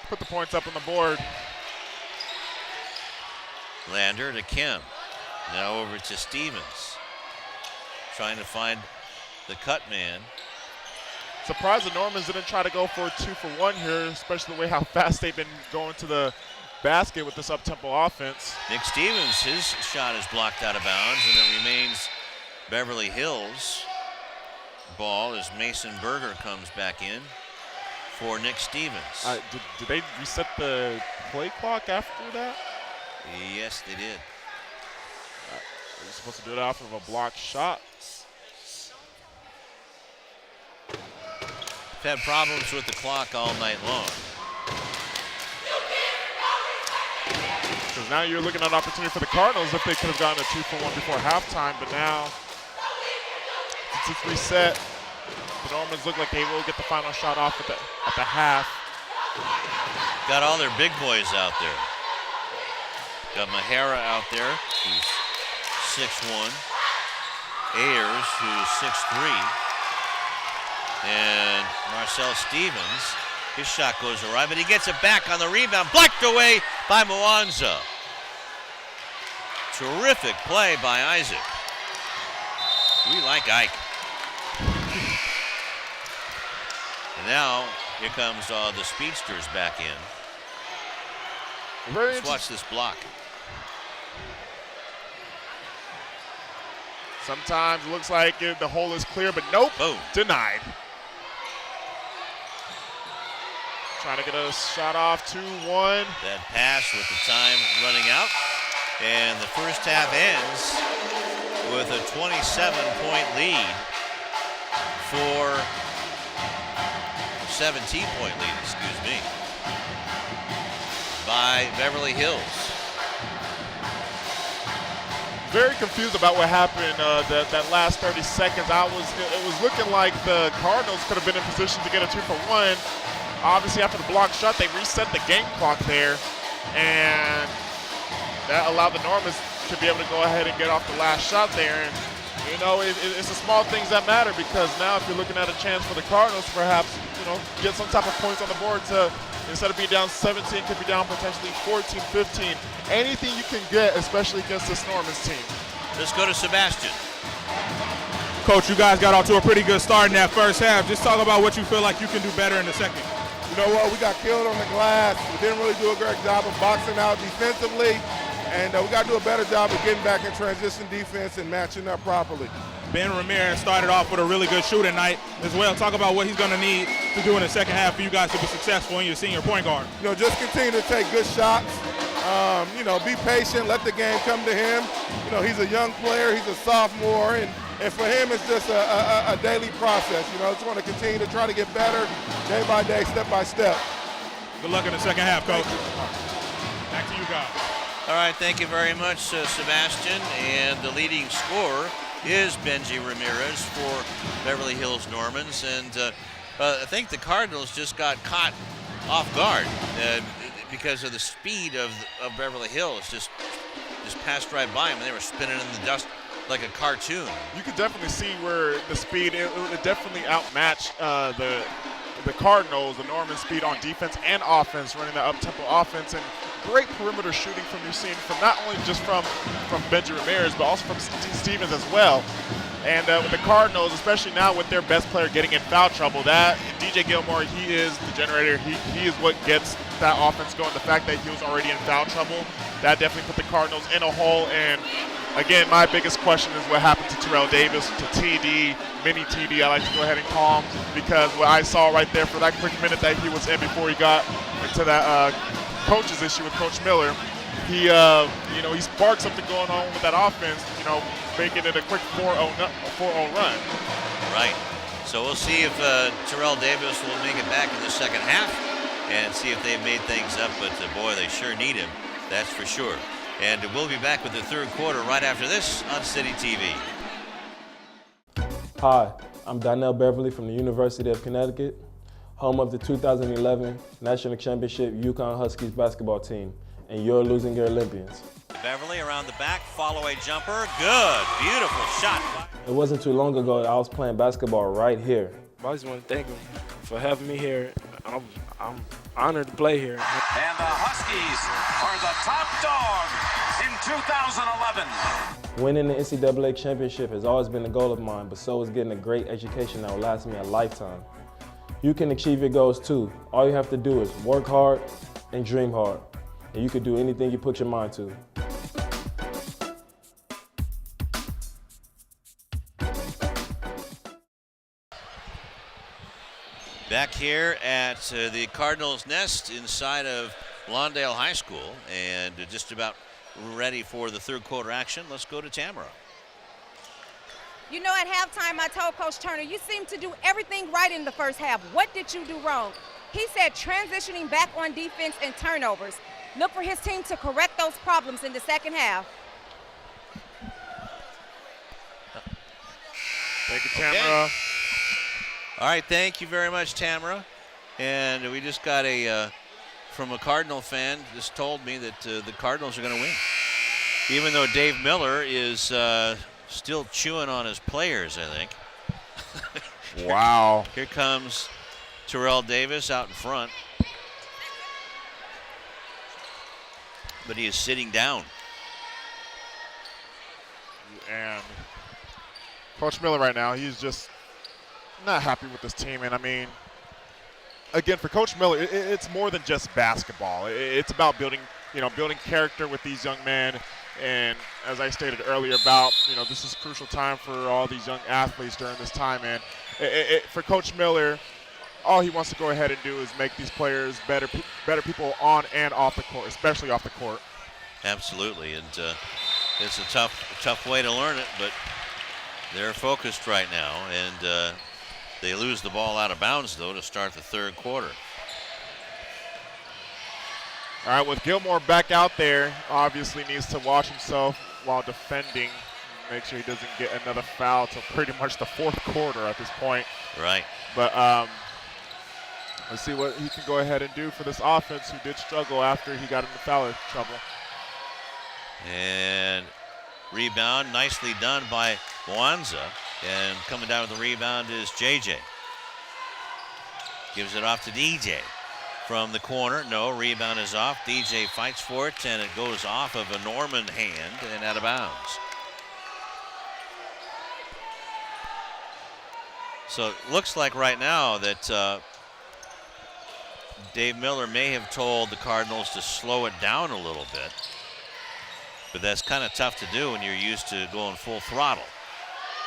put the points up on the board. Lander to Kim. Now over to Stevens. Trying to find the cut man. Surprised the Normans didn't try to go for a 2-for-1 here, especially the way how fast they've been going to the basket with this up-tempo offense. Nick Stevens, his shot is blocked out of bounds, and it remains Beverly Hills ball as Mason Berger comes back in for Nick Stevens. Did they reset the play clock after that? Yes, they did. They're supposed to do it off of a blocked shot. Had problems with the clock all night long. Because now you're looking at an opportunity for the Cardinals if they could have gotten a 2-for-1 before halftime, but now since it's reset, the Normans look like they will get the final shot off at the half. Got all their big boys out there. Got Mahara out there, who's 6'1". Ayers, who's 6'3". And Marcel Stevens, his shot goes awry, but he gets it back on the rebound, blocked away by Mwanza. Terrific play by Isaac. We like Ike. And now, here comes the speedsters back in. Let's watch this block. Sometimes it looks like the hole is clear, but nope, boom, denied. Trying to get a shot off, 2-1. That pass with the time running out. And the first half ends with a 27-point lead for 17-point lead, excuse me, by Beverly Hills. Very confused about what happened that last 30 seconds. It was looking like the Cardinals could have been in position to get a 2-for-1. Obviously, after the block shot, they reset the game clock there, and that allowed the Normans to be able to go ahead and get off the last shot there. And you know, it's the small things that matter, because now if you're looking at a chance for the Cardinals, perhaps, you know, get some type of points on the board to, instead of being down 17, could be down potentially 14, 15. Anything you can get, especially against this Normans team. Let's go to Sebastian. Coach, you guys got off to a pretty good start in that first half. Just talk about what you feel like you can do better in the second. You know what? We got killed on the glass. We didn't really do a great job of boxing out defensively. And we got to do a better job of getting back in transition defense and matching up properly. Ben Ramirez started off with a really good shooting night as well. Talk about what he's going to need to do in the second half for you guys to be successful in your senior point guard. You know, just continue to take good shots. You know, be patient. Let the game come to him. You know, he's a young player. He's a sophomore. And for him, it's just a daily process. You know, just want to continue to try to get better day by day, step by step. Good luck in the second half, Coach. Back to you guys. All right, thank you very much, Sebastian. And the leading scorer is Benji Ramirez for Beverly Hills Normans. And I think the Cardinals just got caught off guard because of the speed of Beverly Hills. Just passed right by them, and they were spinning in the dust like a cartoon. You could definitely see where the speed, it definitely outmatched the Cardinals, the Norman speed on defense and offense, running that up-tempo offense, and great perimeter shooting from you're seeing from not only just from Benji Ramirez, but also from Stevens as well. And with the Cardinals, especially now with their best player getting in foul trouble, that DJ Gilmore, he is the generator. He is what gets that offense going. The fact that he was already in foul trouble, that definitely put the Cardinals in a hole. And again, my biggest question is what happened to Terrell Davis, to TD, mini TD, I like to go ahead and call him, because what I saw right there for that quick minute that he was in before he got into that coach's issue with Coach Miller, he, you know, he sparked something going on with that offense, you know, making it a quick 4-0 run. Right. So we'll see if Terrell Davis will make it back in the second half and see if they've made things up. But boy, they sure need him. That's for sure. And we'll be back with the third quarter right after this on City TV. Hi, I'm Donnell Beverly from the University of Connecticut, home of the 2011 National Championship UConn Huskies basketball team, and your losing year Olympians. Beverly around the back, follow-away jumper. Good, beautiful shot. It wasn't too long ago that I was playing basketball right here. I just want to thank him for having me here. I'm honored to play here. And the Huskies are the top dog in 2011. Winning the NCAA championship has always been a goal of mine, but so is getting a great education that will last me a lifetime. You can achieve your goals too. All you have to do is work hard and dream hard, and you can do anything you put your mind to. Back here at the Cardinals' nest inside of Lawndale High School, and just about ready for the third quarter action. Let's go to Tamara. You know, at halftime, I told Coach Turner, you seem to do everything right in the first half. What did you do wrong? He said transitioning back on defense and turnovers. Look for his team to correct those problems in the second half. Thank you, Tamara. Okay. All right, thank you very much, Tamara. And we just got from a Cardinal fan, just told me that the Cardinals are going to win. Even though Dave Miller is still chewing on his players, I think. Wow. Here comes Terrell Davis out in front. But he is sitting down. And Coach Miller right now, he's just not happy with this team. And I mean, again, for Coach Miller, it's more than just basketball. It's about building character with these young men. And as I stated earlier about, this is a crucial time for all these young athletes during this time. And for Coach Miller, all he wants to go ahead and do is make these players better people on and off the court, especially off the court. Absolutely, and it's a tough way to learn it, but they're focused right now, and They lose the ball out of bounds, though, to start the third quarter. All right, with Gilmore back out there, obviously needs to watch himself while defending. Make sure he doesn't get another foul till pretty much the fourth quarter at this point. Right. But let's see what he can go ahead and do for this offense, who did struggle after he got into foul trouble. And rebound, nicely done by Mwanza. And coming down with the rebound is JJ. Gives it off to DJ. From the corner, no, rebound is off. DJ fights for it, and it goes off of a Norman hand and out of bounds. So it looks like right now that Dave Miller may have told the Cardinals to slow it down a little bit. But that's kind of tough to do when you're used to going full throttle.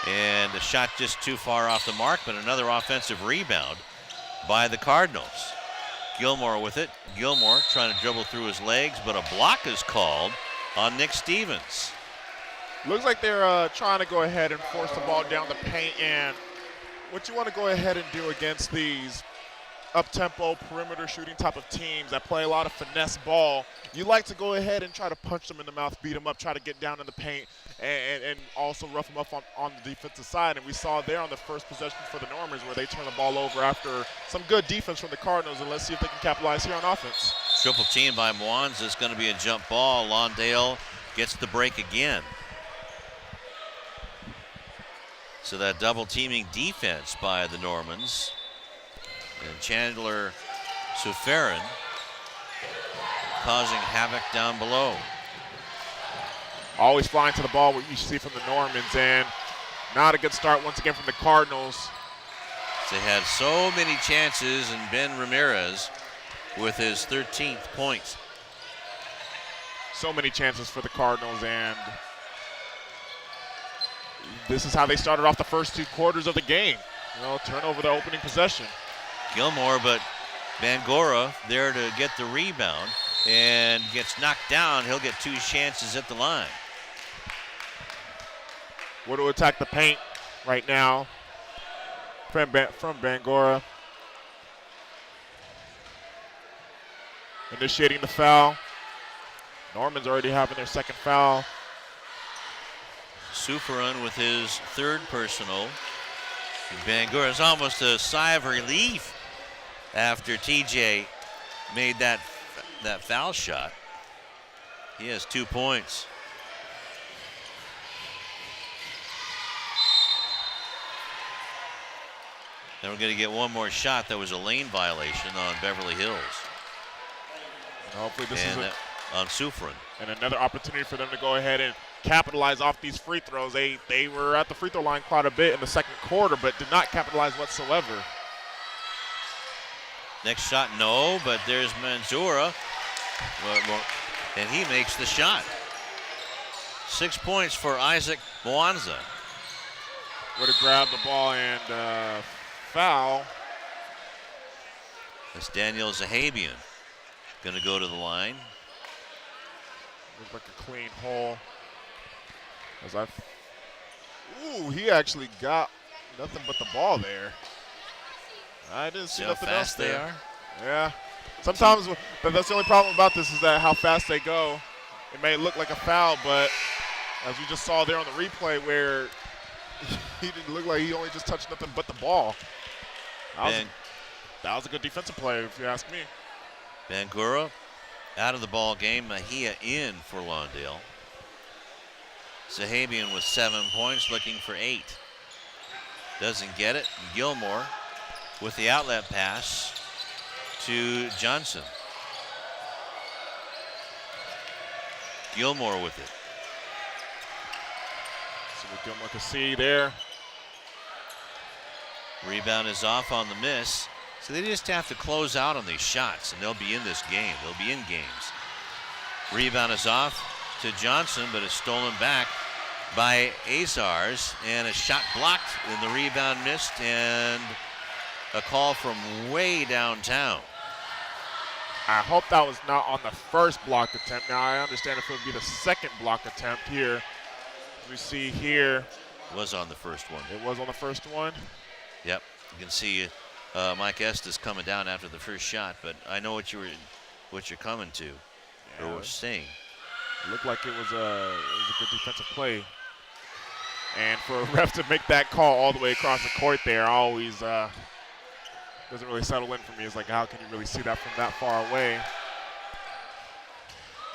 And the shot just too far off the mark, but another offensive rebound by the Cardinals. Gilmore with it. Gilmore trying to dribble through his legs, but a block is called on Nick Stevens. Looks like they're trying to go ahead and force the ball down the paint, and what you want to go ahead and do against these up-tempo perimeter shooting type of teams that play a lot of finesse ball, you like to go ahead and try to punch them in the mouth, beat them up, try to get down in the paint, and also rough them up on the defensive side. And we saw there on the first possession for the Normans where they turned the ball over after some good defense from the Cardinals, and let's see if they can capitalize here on offense. Triple team by Mwanza is going to be a jump ball. Lawndale gets the break again. So that double teaming defense by the Normans. And Chandler Suferin causing havoc down below. Always flying to the ball, what you see from the Normans, and not a good start once again from the Cardinals. They had so many chances, and Ben Ramirez with his 13th point. So many chances for the Cardinals, and this is how they started off the first two quarters of the game. You know, turn over the opening possession. Gilmore, but Bangura there to get the rebound and gets knocked down. He'll get two chances at the line. Where to attack the paint right now from Bangura. Initiating the foul. Norman's already having their second foul. Suferin with his third personal. Bangura is almost a sigh of relief after TJ made that foul shot. He has 2 points. Then we're going to get one more shot. That was a lane violation on Beverly Hills. And hopefully this and is on Suferin. And another opportunity for them to go ahead and capitalize off these free throws. They were at the free throw line quite a bit in the second quarter, but did not capitalize whatsoever. Next shot, no, but there's Manzura, and he makes the shot. 6 points for Isaac Mwanza. Would have grabbed the ball and foul. That's Daniel Zahabian going to go to the line. Looks like a clean hole. Ooh, he actually got nothing but the ball there. I didn't see nothing else there. How fast they are? Yeah. Sometimes, but that's the only problem about this is that how fast they go. It may look like a foul, but as we just saw there on the replay where he didn't look like he only just touched nothing but the ball. That was a good defensive play, if you ask me. Bangura out of the ball game. Mahia in for Lawndale. Zahabian with 7 points, looking for 8. Doesn't get it. Gilmore with the outlet pass to Johnson. Gilmore with it. So what Gilmore can see there. Rebound is off on the miss. So they just have to close out on these shots, and they'll be in this game. They'll be in games. Rebound is off to Johnson, but it's stolen back by Azars, and a shot blocked, and the rebound missed, and a call from way downtown. I hope that was not on the first block attempt. Now I understand if it would be the second block attempt here. We see here. It was on the first one. It was on the first one. Yep. You can see Mike Estes coming down after the first shot, but I know what you're coming to, or were saying. It looked like it was a good defensive play. And for a ref to make that call all the way across the court there always doesn't really settle in for me. It's like, how can you really see that from that far away?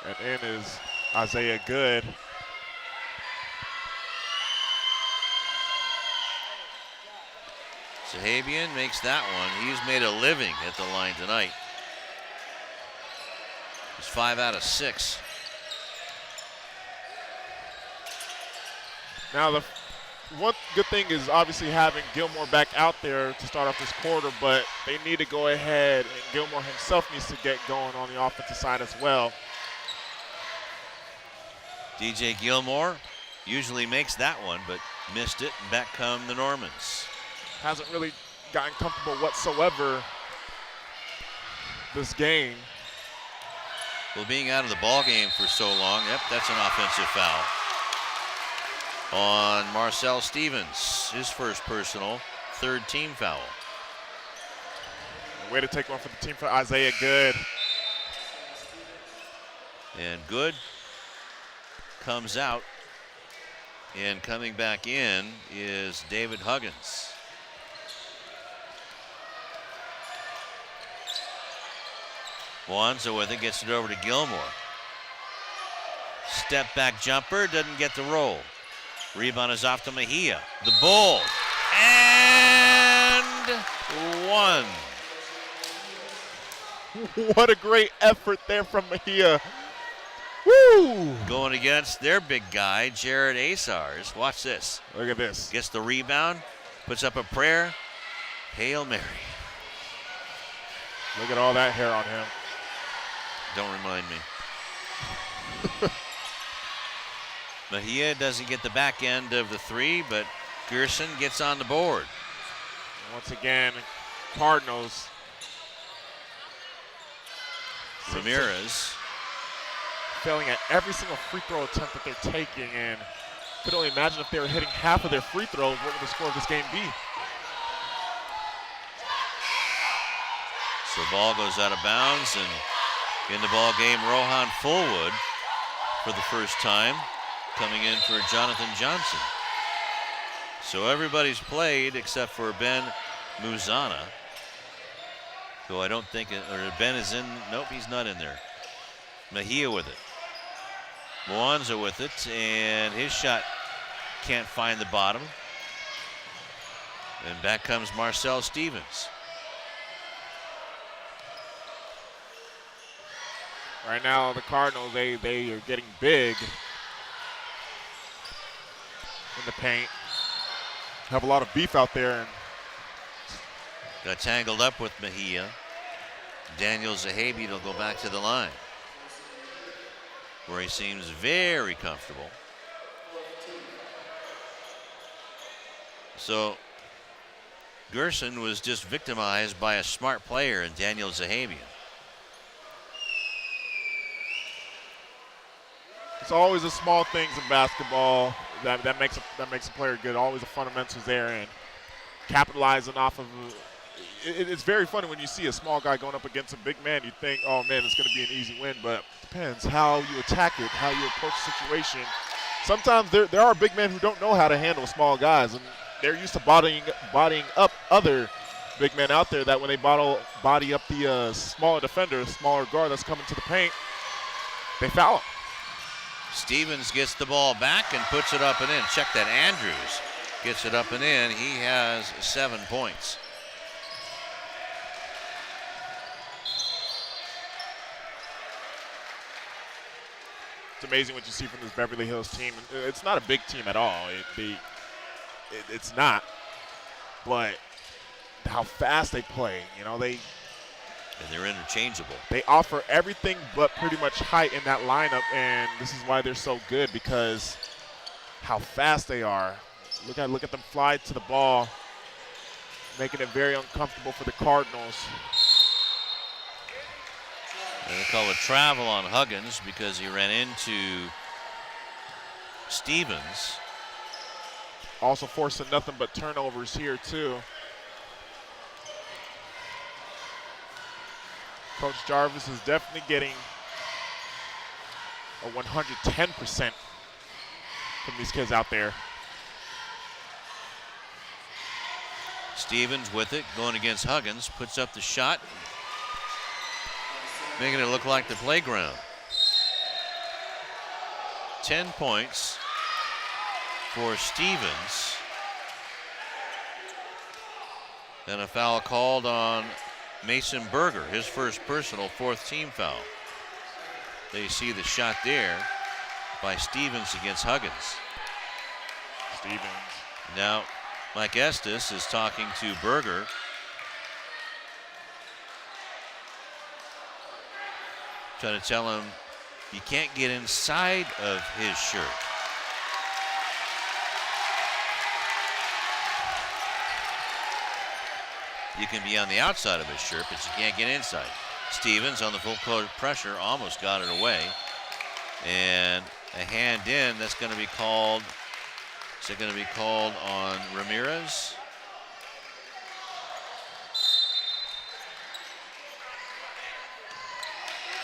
And in is Isaiah Good. Sahabian makes that one. He's made a living at the line tonight. He's 5 out of 6. Now, the one good thing is obviously having Gilmore back out there to start off this quarter, but they need to go ahead, and Gilmore himself needs to get going on the offensive side as well. DJ Gilmore usually makes that one, but missed it, and back come the Normans. Hasn't really gotten comfortable whatsoever this game. Well, being out of the ball game for so long, yep, that's an offensive foul on Marcel Stevens, his first personal, third team foul. Way to take one for the team for Isaiah Good. And Good comes out, and coming back in is David Huggins. Wanza with it, gets it over to Gilmore. Step back jumper, doesn't get the roll. Rebound is off to Mejia. The Bull. And one. What a great effort there from Mejia. Woo! Going against their big guy, Jared Asars. Watch this. Look at this. Gets the rebound, puts up a prayer. Hail Mary. Look at all that hair on him. Don't remind me. Mejia doesn't get the back end of the three, but Gerson gets on the board. Once again, Cardinals. Ramirez. Failing at every single free throw attempt that they're taking, and could only imagine if they were hitting half of their free throws, what would the score of this game be? So ball goes out of bounds, and in the ball game, Rohan Fullwood for the first time, coming in for Jonathan Johnson. So everybody's played except for Ben Muzana, who I don't think, or Ben is in, nope, he's not in there. Mejia with it. Mwanza with it, and his shot can't find the bottom. And back comes Marcel Stevens. Right now, the Cardinals, they are getting big in the paint. Have a lot of beef out there. And got tangled up with Mejia. Daniel Zahabi will go back to the line, where he seems very comfortable. So Gerson was just victimized by a smart player in Daniel Zahabian. it's always the small things in basketball that makes a player good. Always the fundamentals there, and capitalizing off of. It's very funny when you see a small guy going up against a big man. You think, oh man, it's going to be an easy win, but it depends how you attack it, how you approach the situation. Sometimes there are big men who don't know how to handle small guys, and they're used to bodying up other big men out there that when they body up the smaller defender, smaller guard that's coming to the paint, they foul him. Stevens gets the ball back and puts it up and in. Check that. Andrews gets it up and in. He has 7 points. It's amazing what you see from this Beverly Hills team. It's not a big team at all. It's not. But how fast they play, And they're interchangeable. They offer everything but pretty much height in that lineup, and this is why they're so good, because how fast they are. Look at them fly to the ball, making it very uncomfortable for the Cardinals. And they call a travel on Huggins because he ran into Stevens. Also forcing nothing but turnovers here too. Coach Jarvis is definitely getting a 110% from these kids out there. Stevens with it, going against Huggins, puts up the shot, making it look like the playground. 10 points for Stevens. And a foul called on Mason Berger, his first personal, 4th team foul. They see the shot there by Stevens against Huggins. Stevens. Now, Mike Estes is talking to Berger. Trying to tell him you can't get inside of his shirt. You can be on the outside of his shirt, but you can't get inside. Stevens on the full court pressure almost got it away. And a hand in that's going to be called. Is it going to be called on Ramirez?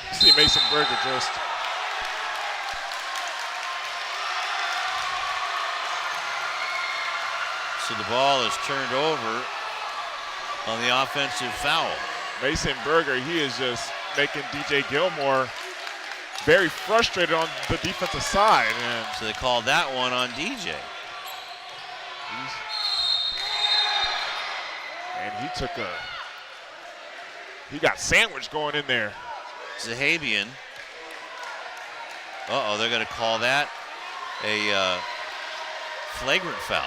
You see Mason Berger just. So the ball is turned over on the offensive foul. Mason Berger, he is just making DJ Gilmore very frustrated on the defensive side. And so they called that one on DJ. And he got sandwiched going in there. Zahabian. Uh-oh, they're going to call that a flagrant foul.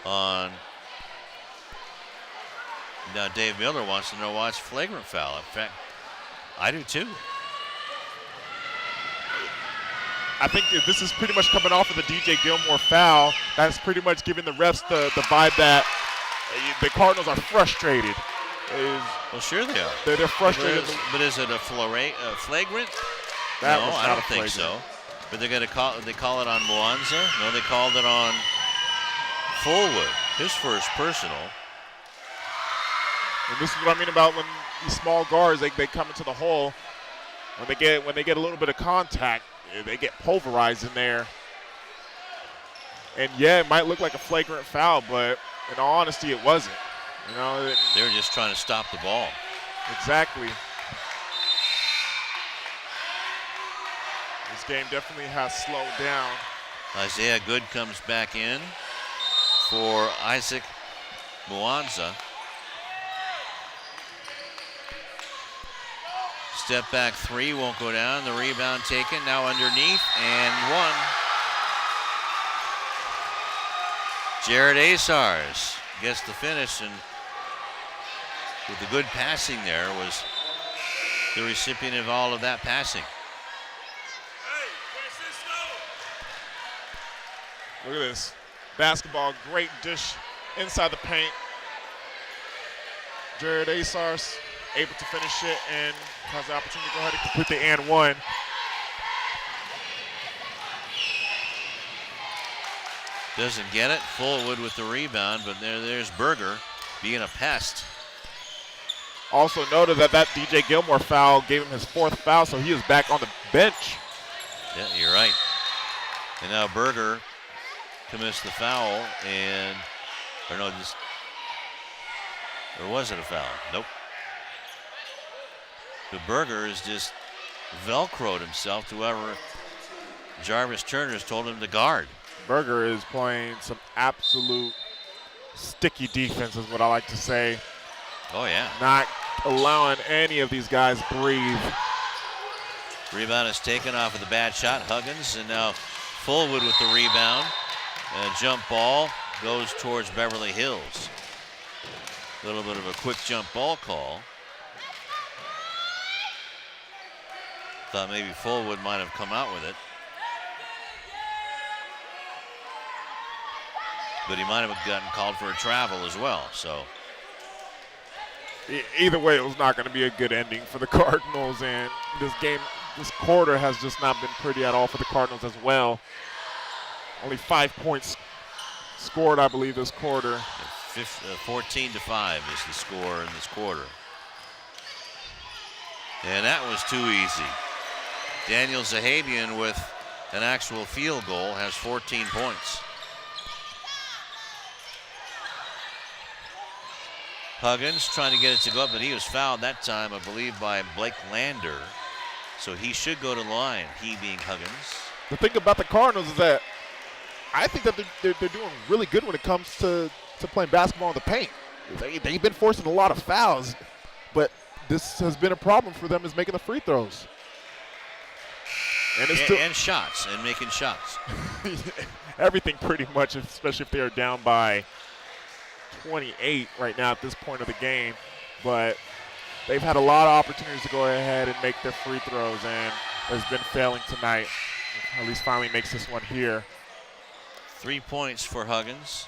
On now, Dave Miller wants to know why it's flagrant foul. In fact, I do too. I think this is pretty much coming off of the DJ Gilmore foul. That's pretty much giving the refs the vibe that the Cardinals are frustrated. Well, sure they are. They're frustrated. But is it a flagrant? That no, was I not don't a think flagrant. so. But they're going to call it on Mwanza. No, they called it on Fullwood, his first personal. And this is what I mean about when these small guards they come into the hole. When they get a little bit of contact, they get pulverized in there. And yeah, it might look like a flagrant foul, but in all honesty, it wasn't. You know, they were just trying to stop the ball. Exactly. This game definitely has slowed down. Isaiah Good comes back in for Isaac Mwanza. Step back three won't go down. The rebound taken. Now underneath and one. Jared Asars gets the finish, and with the good passing there was the recipient of all of that passing. Look at this. Basketball, great dish inside the paint. Jared Asars able to finish it and has the opportunity to go ahead and complete the and one. Doesn't get it. Fullwood with the rebound, but there's Berger being a pest. Also noted that DJ Gilmore foul gave him his 4th foul, so he is back on the bench. Yeah, you're right. And now Berger commits the foul, or was it a foul? Nope. But Berger is just Velcroed himself to whoever Jarvis Turner's told him to guard. Berger is playing some absolute sticky defense is what I like to say. Oh, yeah. Not allowing any of these guys breathe. Rebound is taken off of the bad shot. Huggins, and now Fullwood with the rebound. And a jump ball goes towards Beverly Hills. A little bit of a quick jump ball call. Thought maybe Fullwood might have come out with it. But he might have gotten called for a travel as well, so. Either way, it was not going to be a good ending for the Cardinals, and this quarter has just not been pretty at all for the Cardinals as well. Only 5 points scored, I believe, this quarter. 14-5 is the score in this quarter. And that was too easy. Daniel Zahabian with an actual field goal has 14 points. Huggins trying to get it to go up, but he was fouled that time, I believe, by Blake Lander. So he should go to the line, he being Huggins. The thing about the Cardinals is that I think that they're doing really good when it comes to playing basketball in the paint. They've been forcing a lot of fouls, but this has been a problem for them is making the free throws. And shots, and making shots. Everything pretty much, especially if they're down by 28 right now at this point of the game. But they've had a lot of opportunities to go ahead and make their free throws, and has been failing tonight. At least finally makes this one here. 3 points for Huggins.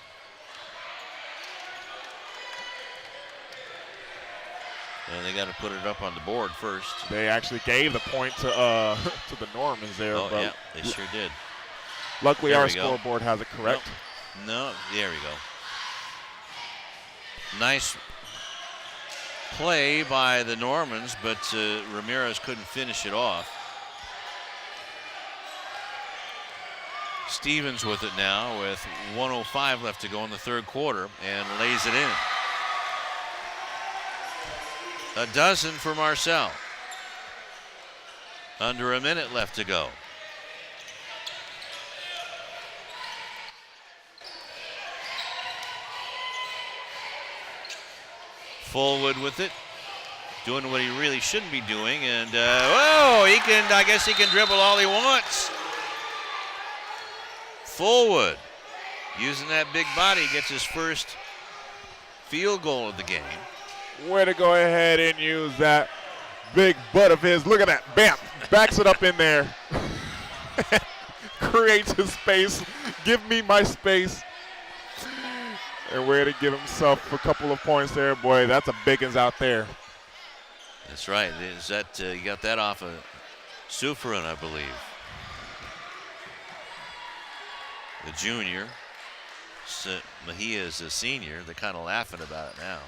And they got to put it up on the board first. They actually gave the point to the Normans there. Oh, but yeah, they sure did. Luckily, There our we go. scoreboard has it correct. No, there we go. Nice play by the Normans, but Ramirez couldn't finish it off. Stevens with it now with 1:05 left to go in the third quarter and lays it in. A dozen for Marcel. Under a minute left to go. Fullwood with it, doing what he really shouldn't be doing, and I guess he can dribble all he wants. Fullwood, using that big body, gets his first field goal of the game. Way to go ahead and use that big butt of his. Look at that, bam, backs it up in there. Creates his space, give me my space. And way to give himself a couple of points there. Boy, that's a big ones out there. That's right. Is that you got that off of Sufarin, I believe. The junior. Mejia is a senior. They're kind of laughing about it now.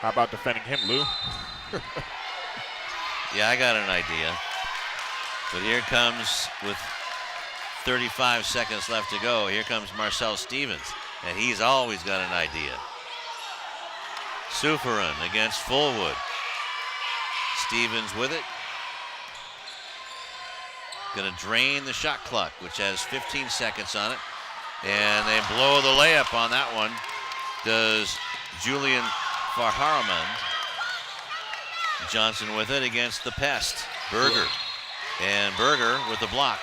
How about defending him, Lou? Yeah, I got an idea. But here comes, with 35 seconds left to go, here comes Marcel Stevens, and he's always got an idea. Sufarin against Fullwood. Stevens with it. Gonna drain the shot clock, which has 15 seconds on it. And they blow the layup on that one. Does Julian Farharaman. Johnson with it against the pest, Berger. And Berger with the block.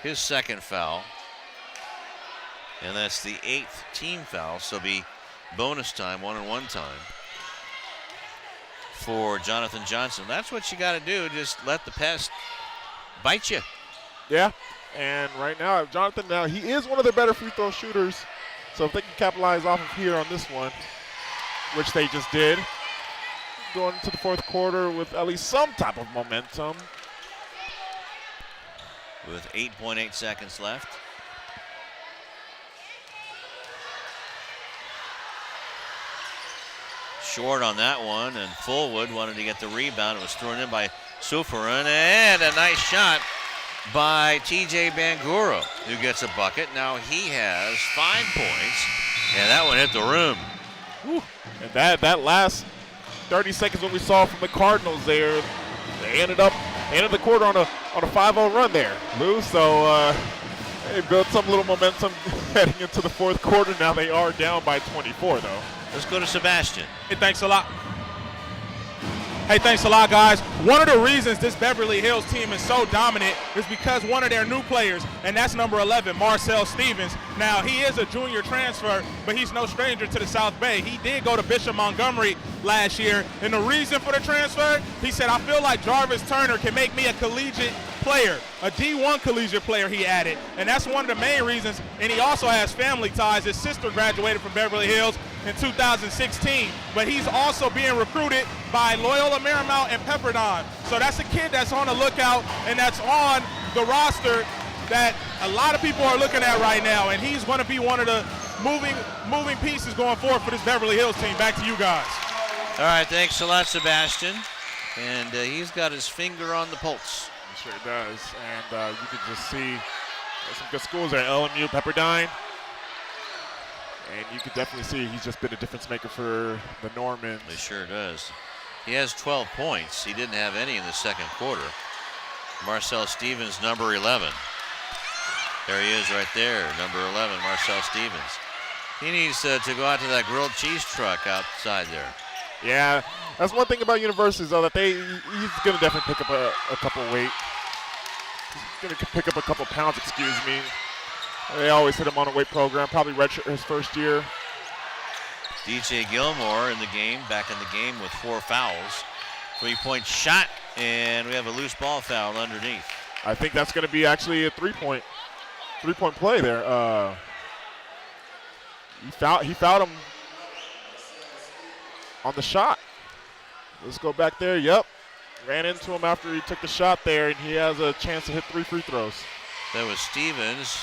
His second foul. And that's the 8th team foul, so be bonus time, 1-on-1 time for Jonathan Johnson. That's what you got to do, just let the pest bite you. Yeah, and right now, Jonathan, he is one of the better free throw shooters, so if they can capitalize off of here on this one, which they just did, going into the fourth quarter with at least some type of momentum. With 8.8 seconds left. Short on that one, and Fullwood wanted to get the rebound. It was thrown in by Sufarin, and a nice shot by TJ Bangura, who gets a bucket. Now he has 5 points, and that one hit the rim. Whew. And that last 30 seconds what we saw from the Cardinals there, they ended the quarter on a 5-0 run there, Lou. So they built some little momentum heading into the fourth quarter. Now they are down by 24, though. Let's go to Sebastian. Hey, thanks a lot. Hey, thanks a lot, guys. One of the reasons this Beverly Hills team is so dominant is because one of their new players, and that's number 11, Marcel Stevens. Now, he is a junior transfer, but he's no stranger to the South Bay. He did go to Bishop Montgomery last year, and the reason for the transfer, he said, I feel like Jarvis Turner can make me a collegiate player, a D1 collegiate player he added, and that's one of the main reasons. And he also has family ties. His sister graduated from Beverly Hills in 2016, but he's also being recruited by Loyola Marymount and Pepperdine. So that's a kid that's on the lookout and that's on the roster that a lot of people are looking at right now, and he's going to be one of the moving pieces going forward for this Beverly Hills team. Back to you guys. All right, thanks a lot, Sebastian. And he's got his finger on the pulse. He sure does. And you can just see some good schools there, LMU, Pepperdine. And you can definitely see he's just been a difference maker for the Normans. He sure does. He has 12 points. He didn't have any in the second quarter. Marcel Stevens, number 11. There he is right there, number 11, Marcel Stevens. He needs to go out to that grilled cheese truck outside there. Yeah, that's one thing about universities, though, that he's going to definitely pick up a couple weight. He's going to pick up a couple pounds, excuse me. They always hit him on a weight program, probably redshirt his first year. DJ Gilmore in the game, back in the game with 4 fouls. 3-point shot, and we have a loose ball foul underneath. I think that's going to be actually a three-point play there. He fouled him on the shot. Let's go back there. Yep. Ran into him after he took the shot there, and he has a chance to hit 3 free throws. That was Stevens,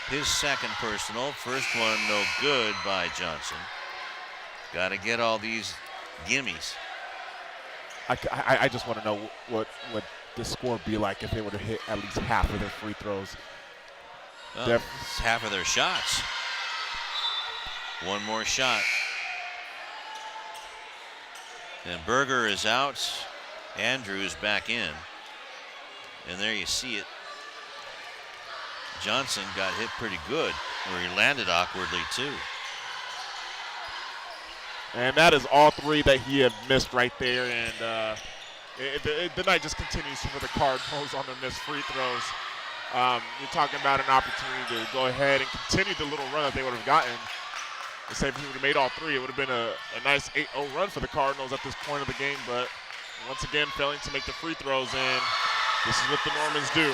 his second personal. First one no good by Johnson. Got to get all these gimmies. I just want to know what the score would be like if they would have hit at least half of their free throws. Well, it's half of their shots. One more shot. And Berger is out. Andrews back in. And there you see it. Johnson got hit pretty good, where he landed awkwardly too. And that is all 3 that he had missed right there. And the night just continues for the Cardinals on the missed free throws. You're talking about an opportunity to go ahead and continue the little run that they would have gotten. The same if he would have made all 3, it would have been a nice 8-0 run for the Cardinals at this point of the game. But once again, failing to make the free throws, and this is what the Normans do.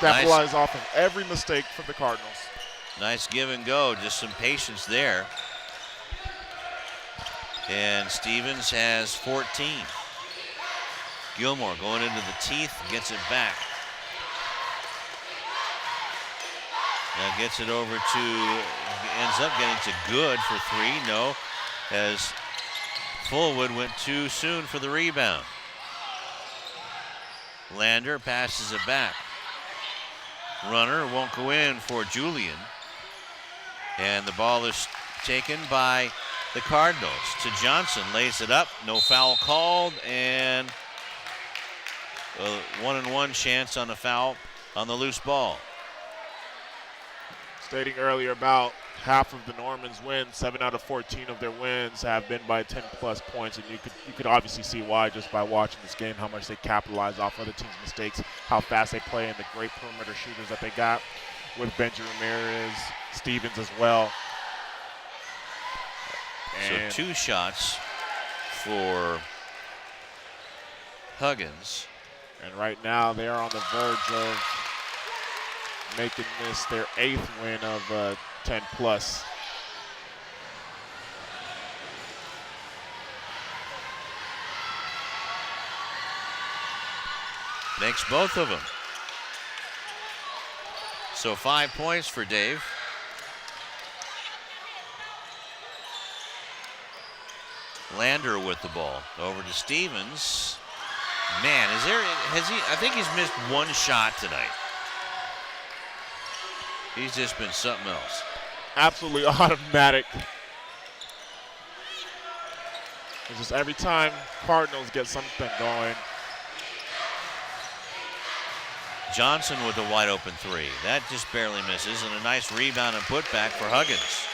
Capitalize off of every mistake from the Cardinals. Nice give and go, just some patience there. And Stevens has 14. Gilmore going into the teeth, gets it back. Now gets it over to, ends up getting to Good for 3. No, as Fullwood went too soon for the rebound. Lander passes it back. Runner won't go in for Julian. And the ball is taken by the Cardinals. To Johnson, lays it up, no foul called, and a 1-and-1 chance on a foul on the loose ball. Stating earlier about half of the Normans wins, 7 out of 14 of their wins have been by 10+ points, and you could obviously see why just by watching this game, how much they capitalize off other teams' mistakes, how fast they play, and the great perimeter shooters that they got with Benji Ramirez, Stevens as well. And so 2 shots for Huggins. And right now they are on the verge of making this their 8th win of 10+. Makes both of them. So 5 points for Dave. Lander with the ball. Over to Stevens. Man, I think he's missed 1 shot tonight. He's just been something else. Absolutely automatic. It's just every time Cardinals get something going. Johnson with a wide open 3. That just barely misses, and a nice rebound and putback for Huggins.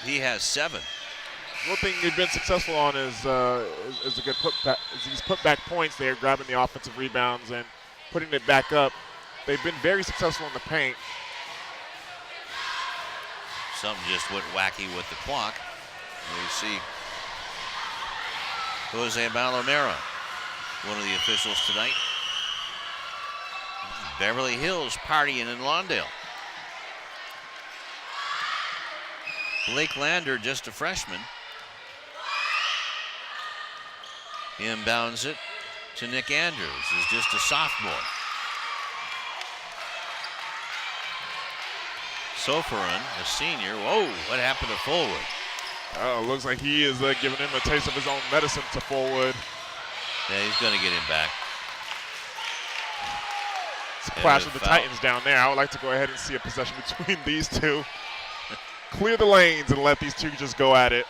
He has 7. One thing they've been successful on is a good putback. These putback points there, grabbing the offensive rebounds and putting it back up. They've been very successful in the paint. Something just went wacky with the clock. We see Jose Balomero one of the officials tonight. Beverly Hills partying in Lawndale. Blake Lander, just a freshman. Inbounds it to Nick Andrews, who's just a sophomore. Soferin, a senior. Whoa, what happened to Fullwood? Oh, looks like he is giving him a taste of his own medicine to Fullwood. Yeah, he's going to get him back. It's a clash of the Titans down there. I would like to go ahead and see a possession between these two. Clear the lanes and let these two just go at it.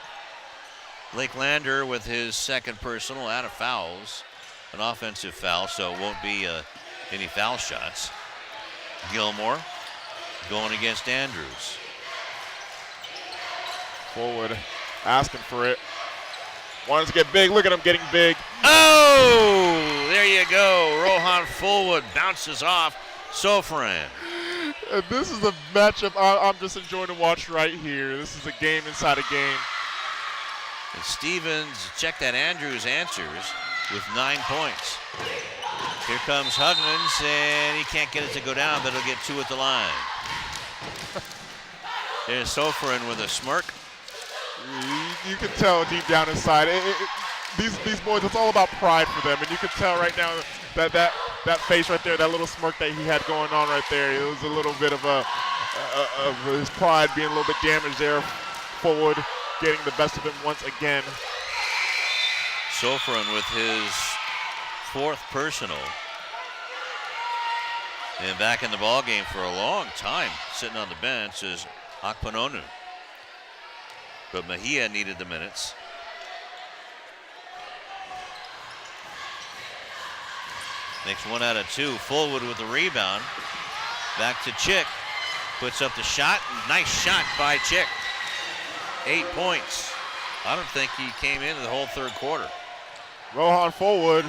Blake Lander with his second personal out of fouls. An offensive foul, so it won't be any foul shots. Gilmore going against Andrews. Fullwood asking for it. Wanted to get big. Look at him getting big. Oh, there you go. Rohan Fullwood bounces off Soferin. And this is a matchup I'm just enjoying to watch right here. This is a game inside a game. And Stevens, check that, Andrews answers with 9 points. Here comes Huggins, and he can't get it to go down, but he'll get 2 at the line. There's Soferin with a smirk. You can tell deep down inside, these boys, it's all about pride for them. And you can tell right now that face right there, that little smirk that he had going on right there, it was a little bit of his pride being a little bit damaged there. Forward getting the best of him once again. Soferin with his 4th personal. And back in the ball game for a long time, sitting on the bench is Akpononu. But Mejia needed the minutes. Makes 1 out of 2. Fullwood with the rebound. Back to Chick. Puts up the shot. Nice shot by Chick. 8 points. I don't think he came in the whole third quarter. Rohan Fullwood,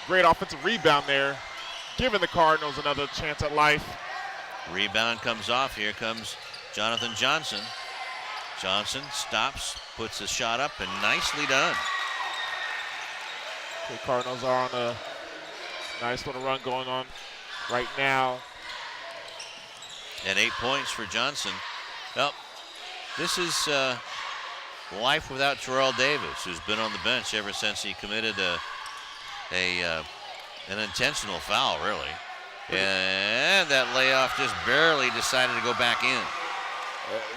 great offensive rebound there, giving the Cardinals another chance at life. Rebound comes off. Here comes Jonathan Johnson. Johnson stops, puts his shot up, and nicely done. The Cardinals are on a nice little run going on right now. And 8 points for Johnson. Well, this is life without Terrell Davis, who's been on the bench ever since he committed an intentional foul, really. And that layoff just barely decided to go back in.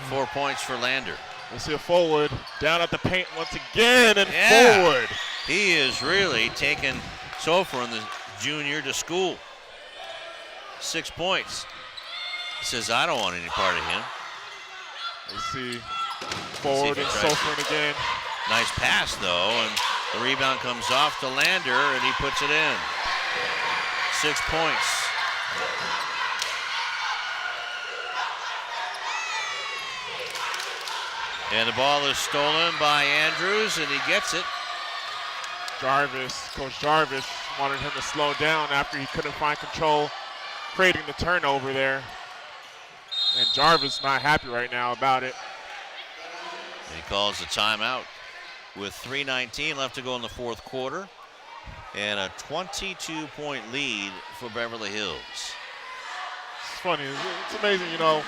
4 points for Lander. We'll see a Fullwood down at the paint once again, and Fullwood. He is really taking Soferin, the junior, to school. 6 points. Says, I don't want any part of him. We'll see Fullwood and Soferin again. Nice pass, though, and the rebound comes off to Lander, and he puts it in. 6 points. And the ball is stolen by Andrews, and he gets it. Coach Jarvis wanted him to slow down after he couldn't find control, creating the turnover there. And Jarvis not happy right now about it. And he calls the timeout with 3:19 left to go in the fourth quarter, and a 22-point lead for Beverly Hills. It's funny. It's amazing, you know.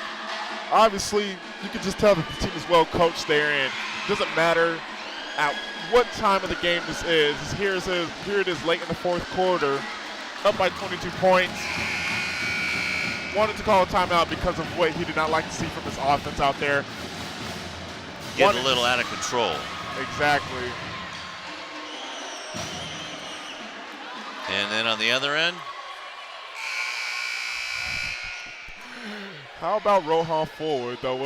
Obviously, you can just tell that the team is well coached there, and it doesn't matter at what time of the game this is. Here it is late in the fourth quarter, up by 22 points. Wanted to call a timeout because of what he did not like to see from his offense out there. Getting a little out of control. Exactly. And then on the other end, how about Rohan Fullwood, though?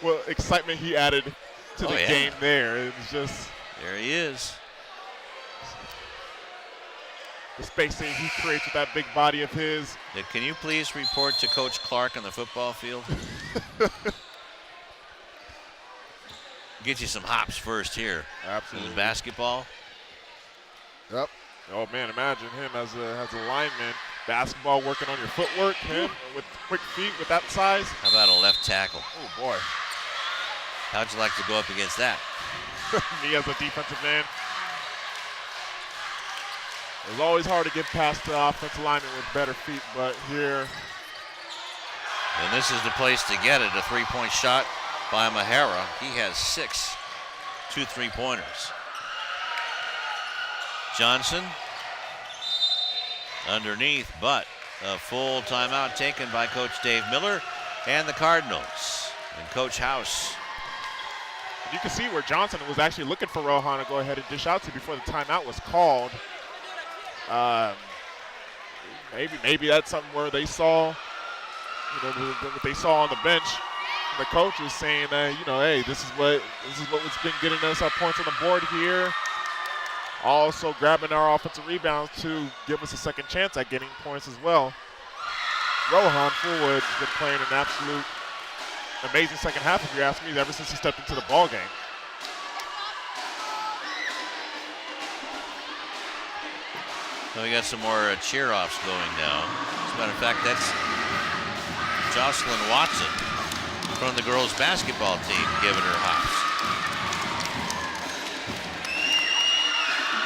What excitement he added to the game there. It's just. There he is. The spacing he creates with that big body of his. Can you please report to Coach Clark on the football field? Get you some hops first here. Absolutely. In basketball. Yep. Oh man, imagine him as a lineman. Basketball, working on your footwork. Him with quick feet, with that size. How about a left tackle? Oh boy. How'd you like to go up against that? Me as a defensive end. It was always hard to get past the offensive lineman with better feet, but here. And this is the place to get it, a three-point shot by Mahara. He has 6, 2 3-pointers. Johnson underneath, but a full timeout taken by Coach Dave Miller and the Cardinals. And Coach House. You can see where Johnson was actually looking for Rohan to go ahead and dish out to before the timeout was called. Maybe that's something where they saw, what they saw on the bench. The coach is saying that, hey, this is what's been getting us our points on the board here. Also grabbing our offensive rebounds to give us a second chance at getting points as well. Rohan Fullwood's been playing an absolute amazing second half, if you ask me, ever since he stepped into the ball game. So we got some more cheer-offs going now. As a matter of fact, that's Jocelyn Watson from the girls' basketball team giving her hops.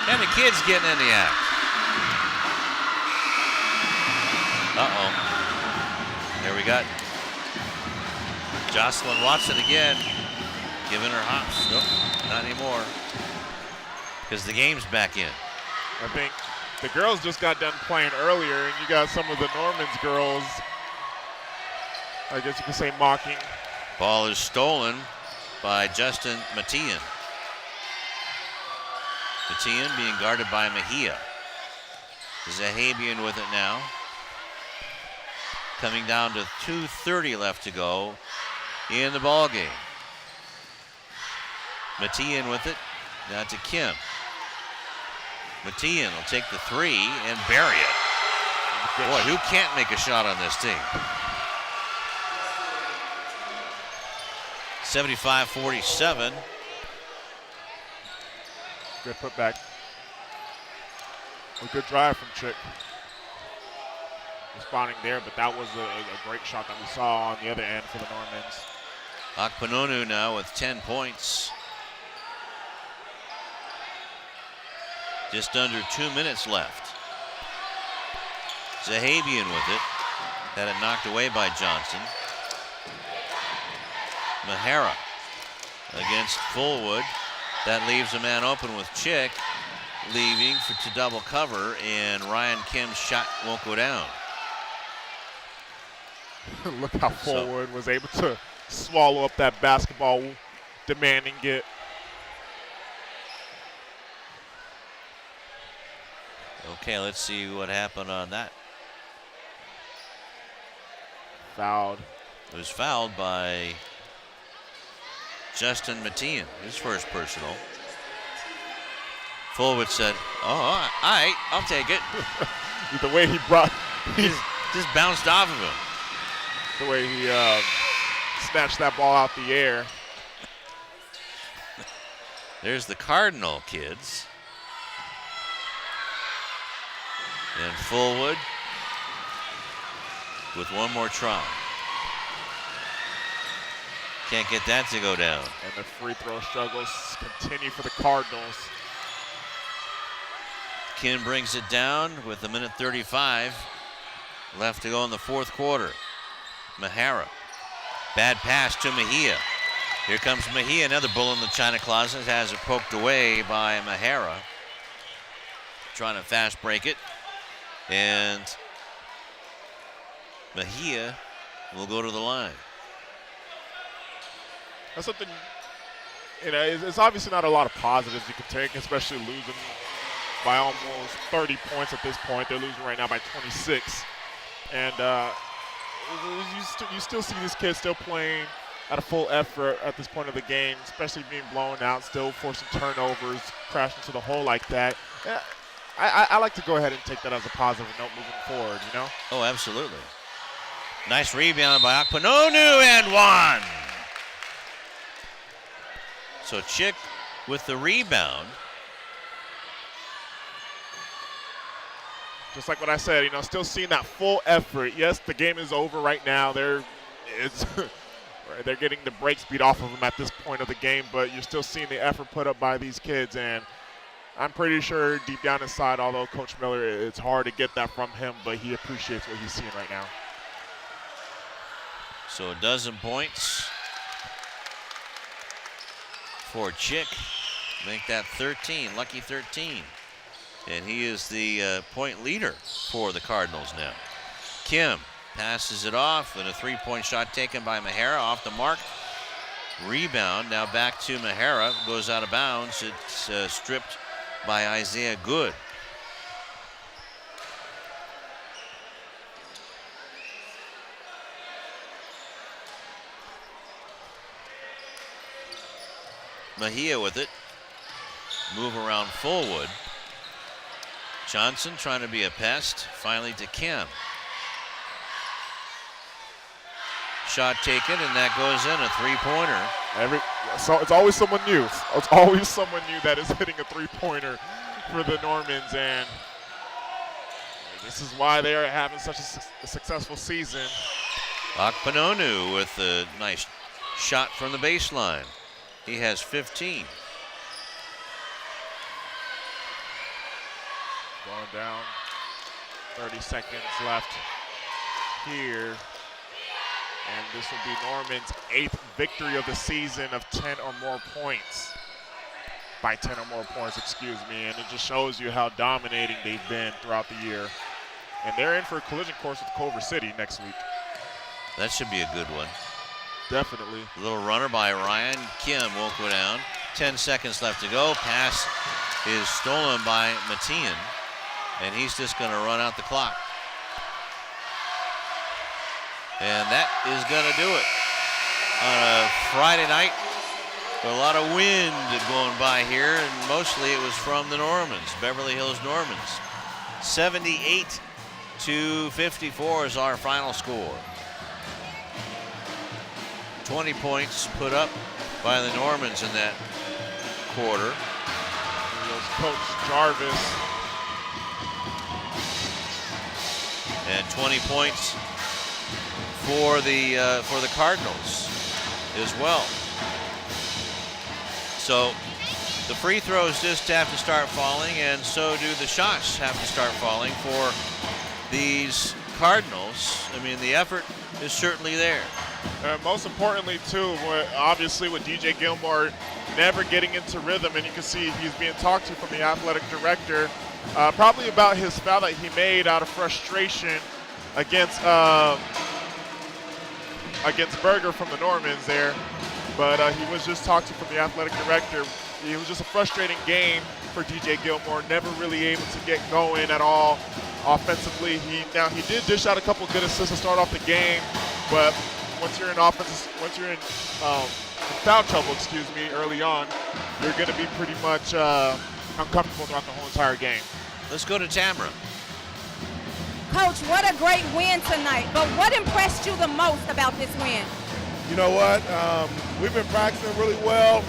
And the kids getting in the act. Uh-oh. There we got Jocelyn Watson again giving her hops. Nope, not anymore. Because the game's back in. I think the girls just got done playing earlier, and you got some of the Normans girls, I guess you could say, mocking. Ball is stolen by Justin Matian. Matian being guarded by Mejia. Zahabian with it now. Coming down to 2:30 left to go in the ball game. Matian with it. Now to Kim. Matian will take the three and bury it. Boy, who can't make a shot on this team? 75-47. Good putback. A good drive from Chick. Responding there, but that was a great shot that we saw on the other end for the Normans. Akpanonu now with 10 points. Just under 2 minutes left. Zahabian with it. Had it knocked away by Johnson. Mahara against Fullwood. That leaves a man open with Chick leaving to double cover, and Ryan Kim's shot won't go down. Look how Fullwood was able to swallow up that basketball, demanding it. Okay, let's see what happened on that. Fouled. It was fouled by Justin Matian, his first personal. Fullwood said, "Oh, all right, I'll take it." The way he just bounced off of him. The way he snatched that ball out the air. There's the Cardinal kids. And Fullwood with one more try. Can't get that to go down. And the free throw struggles continue for the Cardinals. Kim brings it down with 1:35 left to go in the fourth quarter. Mahara. Bad pass to Mejia. Here comes Mejia, another bull in the china closet, has it poked away by Mahara. Trying to fast break it. And Mejia will go to the line. That's something, it's obviously not a lot of positives you can take, especially losing by almost 30 points at this point. They're losing right now by 26. And you still see these kids still playing at a full effort at this point of the game, especially being blown out, still forcing turnovers, crashing to the hole like that. I like to go ahead and take that as a positive note moving forward, Oh, absolutely. Nice rebound by Akpanonu and one. So Chick with the rebound. Just like what I said, still seeing that full effort. Yes, the game is over right now. They're getting the brakes beat off of them at this point of the game, but you're still seeing the effort put up by these kids, and I'm pretty sure deep down inside, although Coach Miller, it's hard to get that from him, but he appreciates what he's seeing right now. So a dozen points for Chick. Make that 13, lucky 13. And he is the point leader for the Cardinals now. Kim passes it off, and a three-point shot taken by Mahara off the mark. Rebound, now back to Mahara, goes out of bounds. It's stripped by Isaiah Good. Mejia with it. Move around Fullwood. Johnson trying to be a pest. Finally to Kim. Shot taken, and that goes in, a three-pointer. So it's always someone new. It's always someone new that is hitting a three-pointer for the Normans, and this is why they are having such a successful season. Akpanonu with a nice shot from the baseline. He has 15. Going down, 30 seconds left here. And this will be Norman's 8th victory of the season of 10 or more points. By 10 or more points, excuse me. And it just shows you how dominating they've been throughout the year. And they're in for a collision course with Culver City next week. That should be a good one. Definitely. A little runner by Ryan. Kim won't go down. 10 seconds left to go. Pass is stolen by Matian. And he's just going to run out the clock. And that is going to do it on a Friday night. A lot of wind going by here, and mostly it was from the Normans, Beverly Hills Normans. 78-54 is our final score. 20 points put up by the Normans in that quarter. Here's Coach Jarvis. And 20 points for the Cardinals as well. So the free throws just have to start falling, and so do the shots have to start falling for these Cardinals. I mean, the effort is certainly there. Most importantly, too, obviously with DJ Gilmore never getting into rhythm, and you can see he's being talked to from the athletic director, probably about his foul that he made out of frustration against Berger from the Normans there. But he was just talked to from the athletic director. It was just a frustrating game for DJ Gilmore, never really able to get going at all offensively. He did dish out a couple good assists to start off the game, but once you're in foul trouble, early on, you're going to be pretty much uncomfortable throughout the whole entire game. Let's go to Tamara. Coach, what a great win tonight. But what impressed you the most about this win? You know what? We've been practicing really well,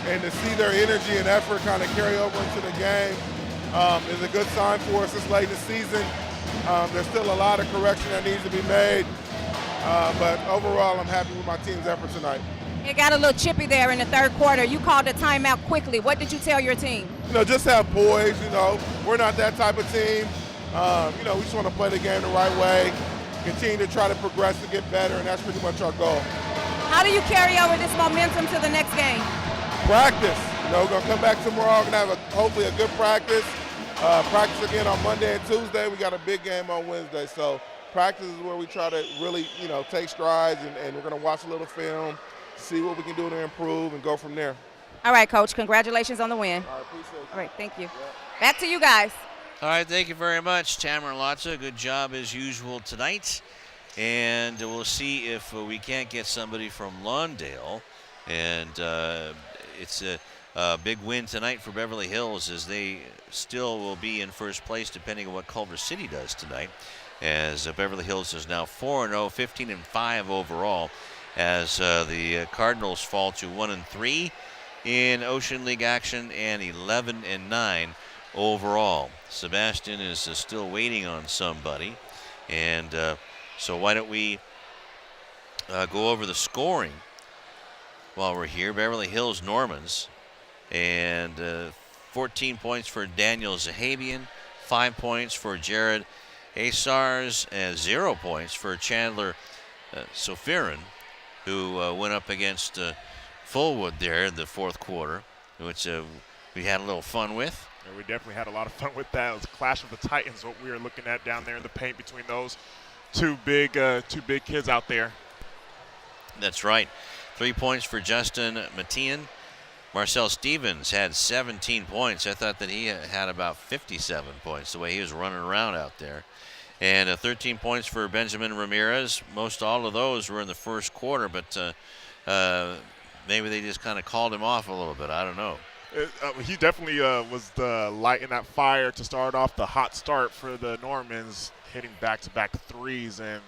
and to see their energy and effort kind of carry over into the game is a good sign for us this late in the season. There's still a lot of correction that needs to be made, but overall, I'm happy with my team's effort tonight. It got a little chippy there in the third quarter. You called a timeout quickly. What did you tell your team? Just have poise. We're not that type of team. We just want to play the game the right way, continue to try to progress and get better, and that's pretty much our goal. How do you carry over this momentum to the next game? Practice. We're going to come back tomorrow. We're going to have hopefully a good practice. Practice again on Monday and Tuesday. We got a big game on Wednesday. So practice is where we try to really, take strides, and we're going to watch a little film, see what we can do to improve, and go from there. All right, Coach. Congratulations on the win. I appreciate it. All right, thank you. Back to you guys. All right, thank you very much, Tamara Lotza. Good job as usual tonight. And we'll see if we can't get somebody from Lawndale. And it's a big win tonight for Beverly Hills, as they still will be in first place depending on what Culver City does tonight, as Beverly Hills is now 4-0, 15-5 overall, as the Cardinals fall to 1-3 in Ocean League action and 11-9 overall. Sebastian is still waiting on somebody, and so why don't we go over the scoring while we're here. Beverly Hills Normans, and 14 points for Daniel Zahabian, 5 points for Jared Asars, and 0 points for Chandler Sofirin, who went up against Fullwood there in the fourth quarter, which we had a little fun with. Yeah, we definitely had a lot of fun with that. It was a clash of the Titans, what we were looking at down there in the paint between those two big kids out there. That's right. 3 points for Justin Matian. Marcel Stevens had 17 points. I thought that he had about 57 points, the way he was running around out there. And 13 points for Benjamin Ramirez. Most all of those were in the first quarter, but maybe they just kind of called him off a little bit. I don't know. He definitely was the light in that fire to start off the hot start for the Normans, hitting back-to-back threes and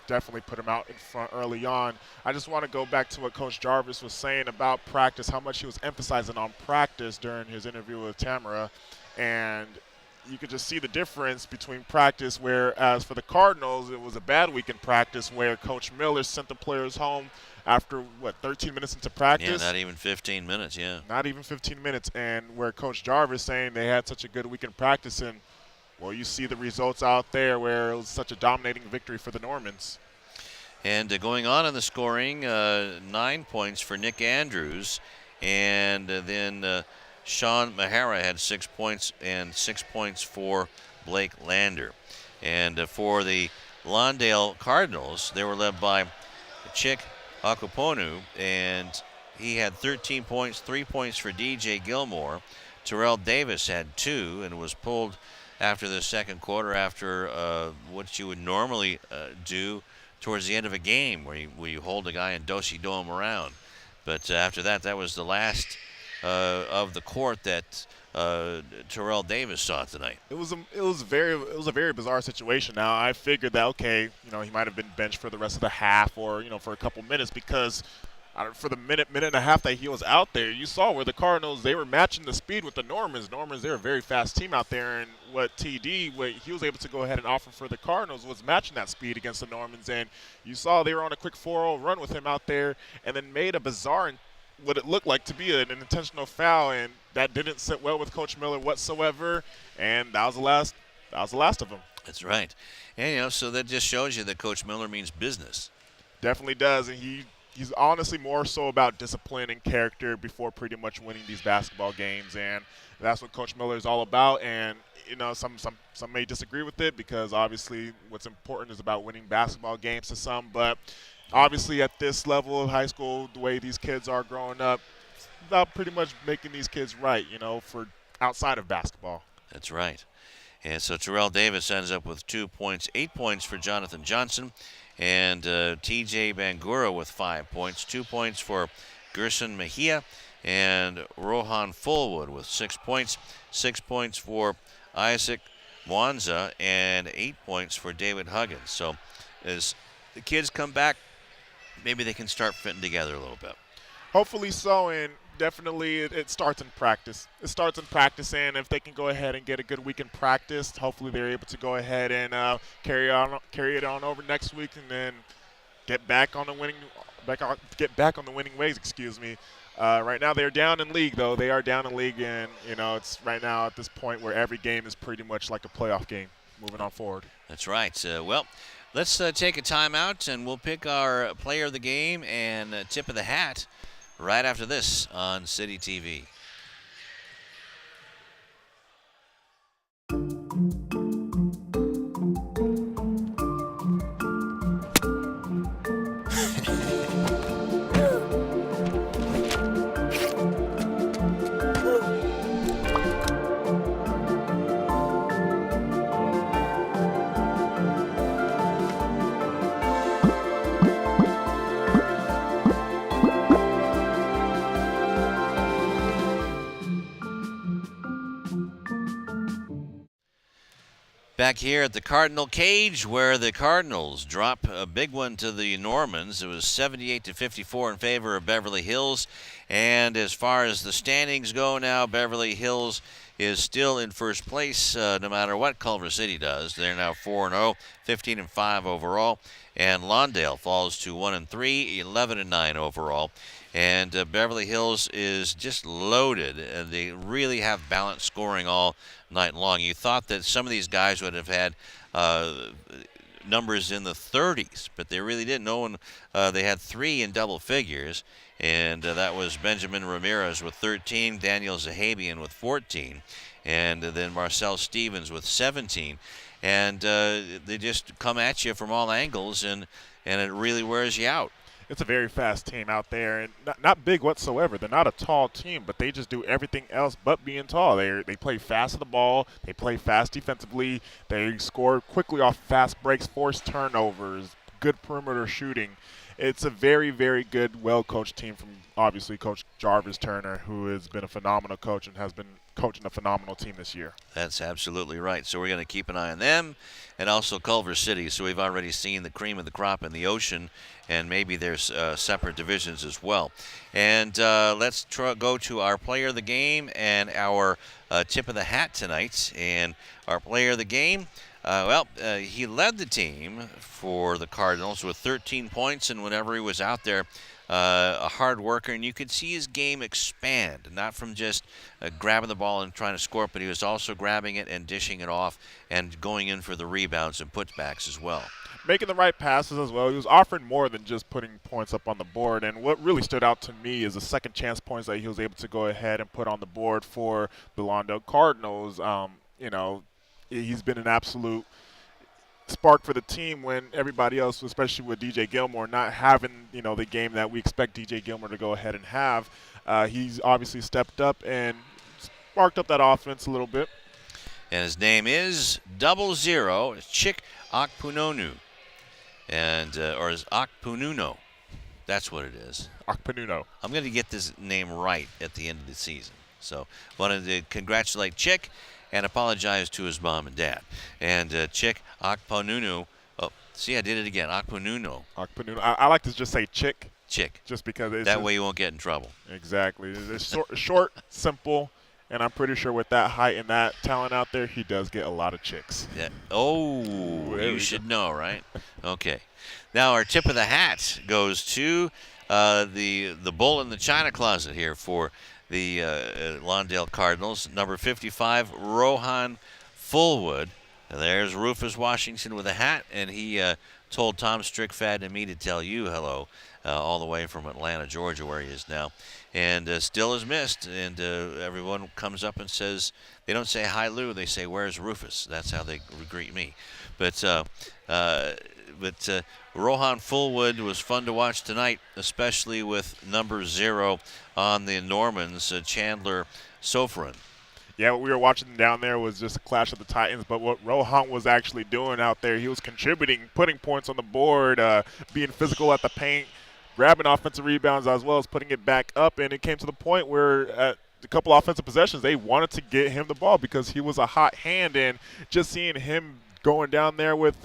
definitely put him out in front early on. I just want to go back to what Coach Jarvis was saying about practice, how much he was emphasizing on practice during his interview with Tamara. And you could just see the difference between practice, whereas for the Cardinals, it was a bad week in practice where Coach Miller sent the players home after, 13 minutes into practice? Yeah, not even 15 minutes, yeah. Not even 15 minutes. And where Coach Jarvis saying they had such a good week in practice, and well, you see the results out there where it was such a dominating victory for the Normans. And going on in the scoring, 9 points for Nick Andrews. And then Sean Mahara had 6 points and 6 points for Blake Lander. And for the Lawndale Cardinals, they were led by Chick Akuponu, and he had 13 points, 3 points for DJ Gilmore. Terrell Davis had 2 and was pulled after the second quarter after what you would normally do towards the end of a game where you hold a guy and do-si-do him around. But after that, that was the last of the court that Terrell Davis saw tonight. It was a very bizarre situation. Now I figured that he might have been benched for the rest of the half or for a couple minutes, because for the minute and a half that he was out there, you saw where the Cardinals, they were matching the speed with the Normans. They're a very fast team out there, and what he was able to go ahead and offer for the Cardinals was matching that speed against the Normans. And you saw they were on a quick 4-0 run with him out there, and then made a bizarre, what it looked like to be an intentional foul, and that didn't sit well with Coach Miller whatsoever, and that was the last of them. That's right. And so that just shows you that Coach Miller means business. Definitely does, and he's honestly more so about discipline and character before pretty much winning these basketball games, and that's what Coach Miller is all about. And some may disagree with it, because obviously what's important is about winning basketball games to some, but obviously at this level of high school, the way these kids are growing up, it's about pretty much making these kids right, for outside of basketball. That's right. And so Terrell Davis ends up with 2 points, 8 points for Jonathan Johnson, and TJ Bangura with 5 points, 2 points for Gerson Mejia, and Rohan Fullwood with 6 points, 6 points for Isaac Mwanza, and 8 points for David Huggins. So as the kids come back, maybe they can start fitting together a little bit. Hopefully so, and definitely it starts in practice. It starts in practice, and if they can go ahead and get a good week in practice, hopefully they're able to go ahead and carry it on over next week, and then get back on the winning ways. Excuse me. Right now they're down in league, though. They are down in league, and it's right now at this point where every game is pretty much like a playoff game. Moving on forward. That's right. Well, let's take a timeout, and we'll pick our player of the game and tip of the hat right after this on City TV. Back here at the Cardinal cage, where the Cardinals drop a big one to the Normans. It was 78-54 in favor of Beverly Hills. And as far as the standings go now, Beverly Hills is still in first place no matter what Culver City does. They're now 4-0, 15-5 overall. and Lawndale falls to 1-3, 11-9 overall. And Beverly Hills is just loaded. They really have balanced scoring all night long. You thought that some of these guys would have had numbers in the 30s, but they really didn't. No one. They had 3 in double figures, and that was Benjamin Ramirez with 13, Daniel Zahabian with 14, and then Marcel Stevens with 17. And they just come at you from all angles, and it really wears you out. It's a very fast team out there, and not big whatsoever. They're not a tall team, but they just do everything else but being tall. They play fast with the ball. They play fast defensively. They score quickly off fast breaks, force turnovers, good perimeter shooting. It's a very, very good, well-coached team from, obviously, Coach Jarvis Turner, who has been a phenomenal coach and has been coaching a phenomenal team this year. That's absolutely right. So we're going to keep an eye on them, and also Culver City. So we've already seen the cream of the crop in the Ocean, and maybe there's separate divisions as well. And let's go to our player of the game and our tip of the hat tonight. And our player of the game, he led the team for the Cardinals with 13 points, and whenever he was out there, a hard worker, and you could see his game expand, not from just grabbing the ball and trying to score, but he was also grabbing it and dishing it off and going in for the rebounds and putbacks as well. Making the right passes as well. He was offering more than just putting points up on the board, and what really stood out to me is the second chance points that he was able to go ahead and put on the board for the Lawndale Cardinals. He's been an absolute spark for the team when everybody else, especially with DJ Gilmore, not having the game that we expect DJ Gilmore to go ahead and have. He's obviously stepped up and sparked up that offense a little bit. And his name is 00 Chick Akpunonu, and or is Akpununo. That's what it is. Akpununo. I'm going to get this name right at the end of the season. So wanted to congratulate Chick and apologize to his mom and dad. And Chick Akpununu. Oh, see, I did it again. Akpununo. Akpununo. I like to just say Chick. Chick. Just because it's that way you won't get in trouble. Exactly. It's short, simple, and I'm pretty sure with that height and that talent out there, he does get a lot of chicks. Yeah. Oh, you should know, right? Okay. Now our tip of the hat goes to the bull in the china closet here for the Lawndale Cardinals, number 55, Rohan Fullwood. There's Rufus Washington with a hat, and he told Tom Strickfad and me to tell you hello, all the way from Atlanta, Georgia, where he is now. And still is missed, and everyone comes up and says, they don't say hi, Lou, they say, where's Rufus? That's how they greet me. But Rohan Fullwood was fun to watch tonight, especially with number 0 on the Normans, Chandler Soferin. Yeah, what we were watching down there was just a clash of the Titans, but what Rohan was actually doing out there, he was contributing, putting points on the board, being physical at the paint, grabbing offensive rebounds as well as putting it back up, and it came to the point where at a couple offensive possessions, they wanted to get him the ball because he was a hot hand, and just seeing him going down there with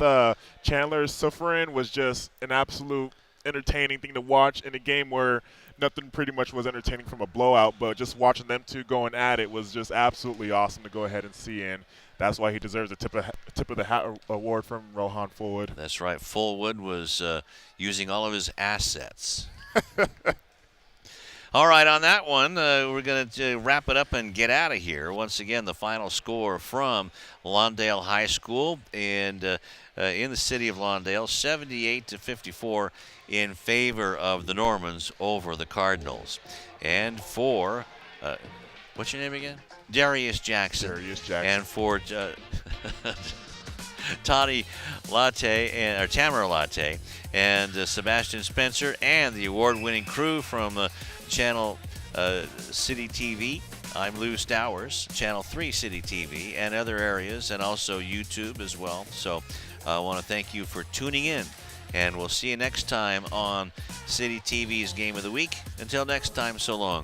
Chandler Soferin was just an absolute entertaining thing to watch in a game where nothing pretty much was entertaining from a blowout, but just watching them two going at it was just absolutely awesome to go ahead and see, and that's why he deserves a tip of the hat award from Rohan Fullwood. That's right. Fullwood was using all of his assets. All right, on that one, we're going to wrap it up and get out of here. Once again, the final score from Lawndale High School and in the city of Lawndale, 78-54 in favor of the Normans over the Cardinals. And for, what's your name again? Darius Jackson. Darius Jackson. And for Tani Latte, or Tamara Latte, and Sebastian Spencer, and the award-winning crew from Channel CityTV. I'm Lou Stowers, Channel 3 CityTV, and other areas, and also YouTube as well. So I want to thank you for tuning in, and we'll see you next time on CityTV's Game of the Week. Until next time, so long.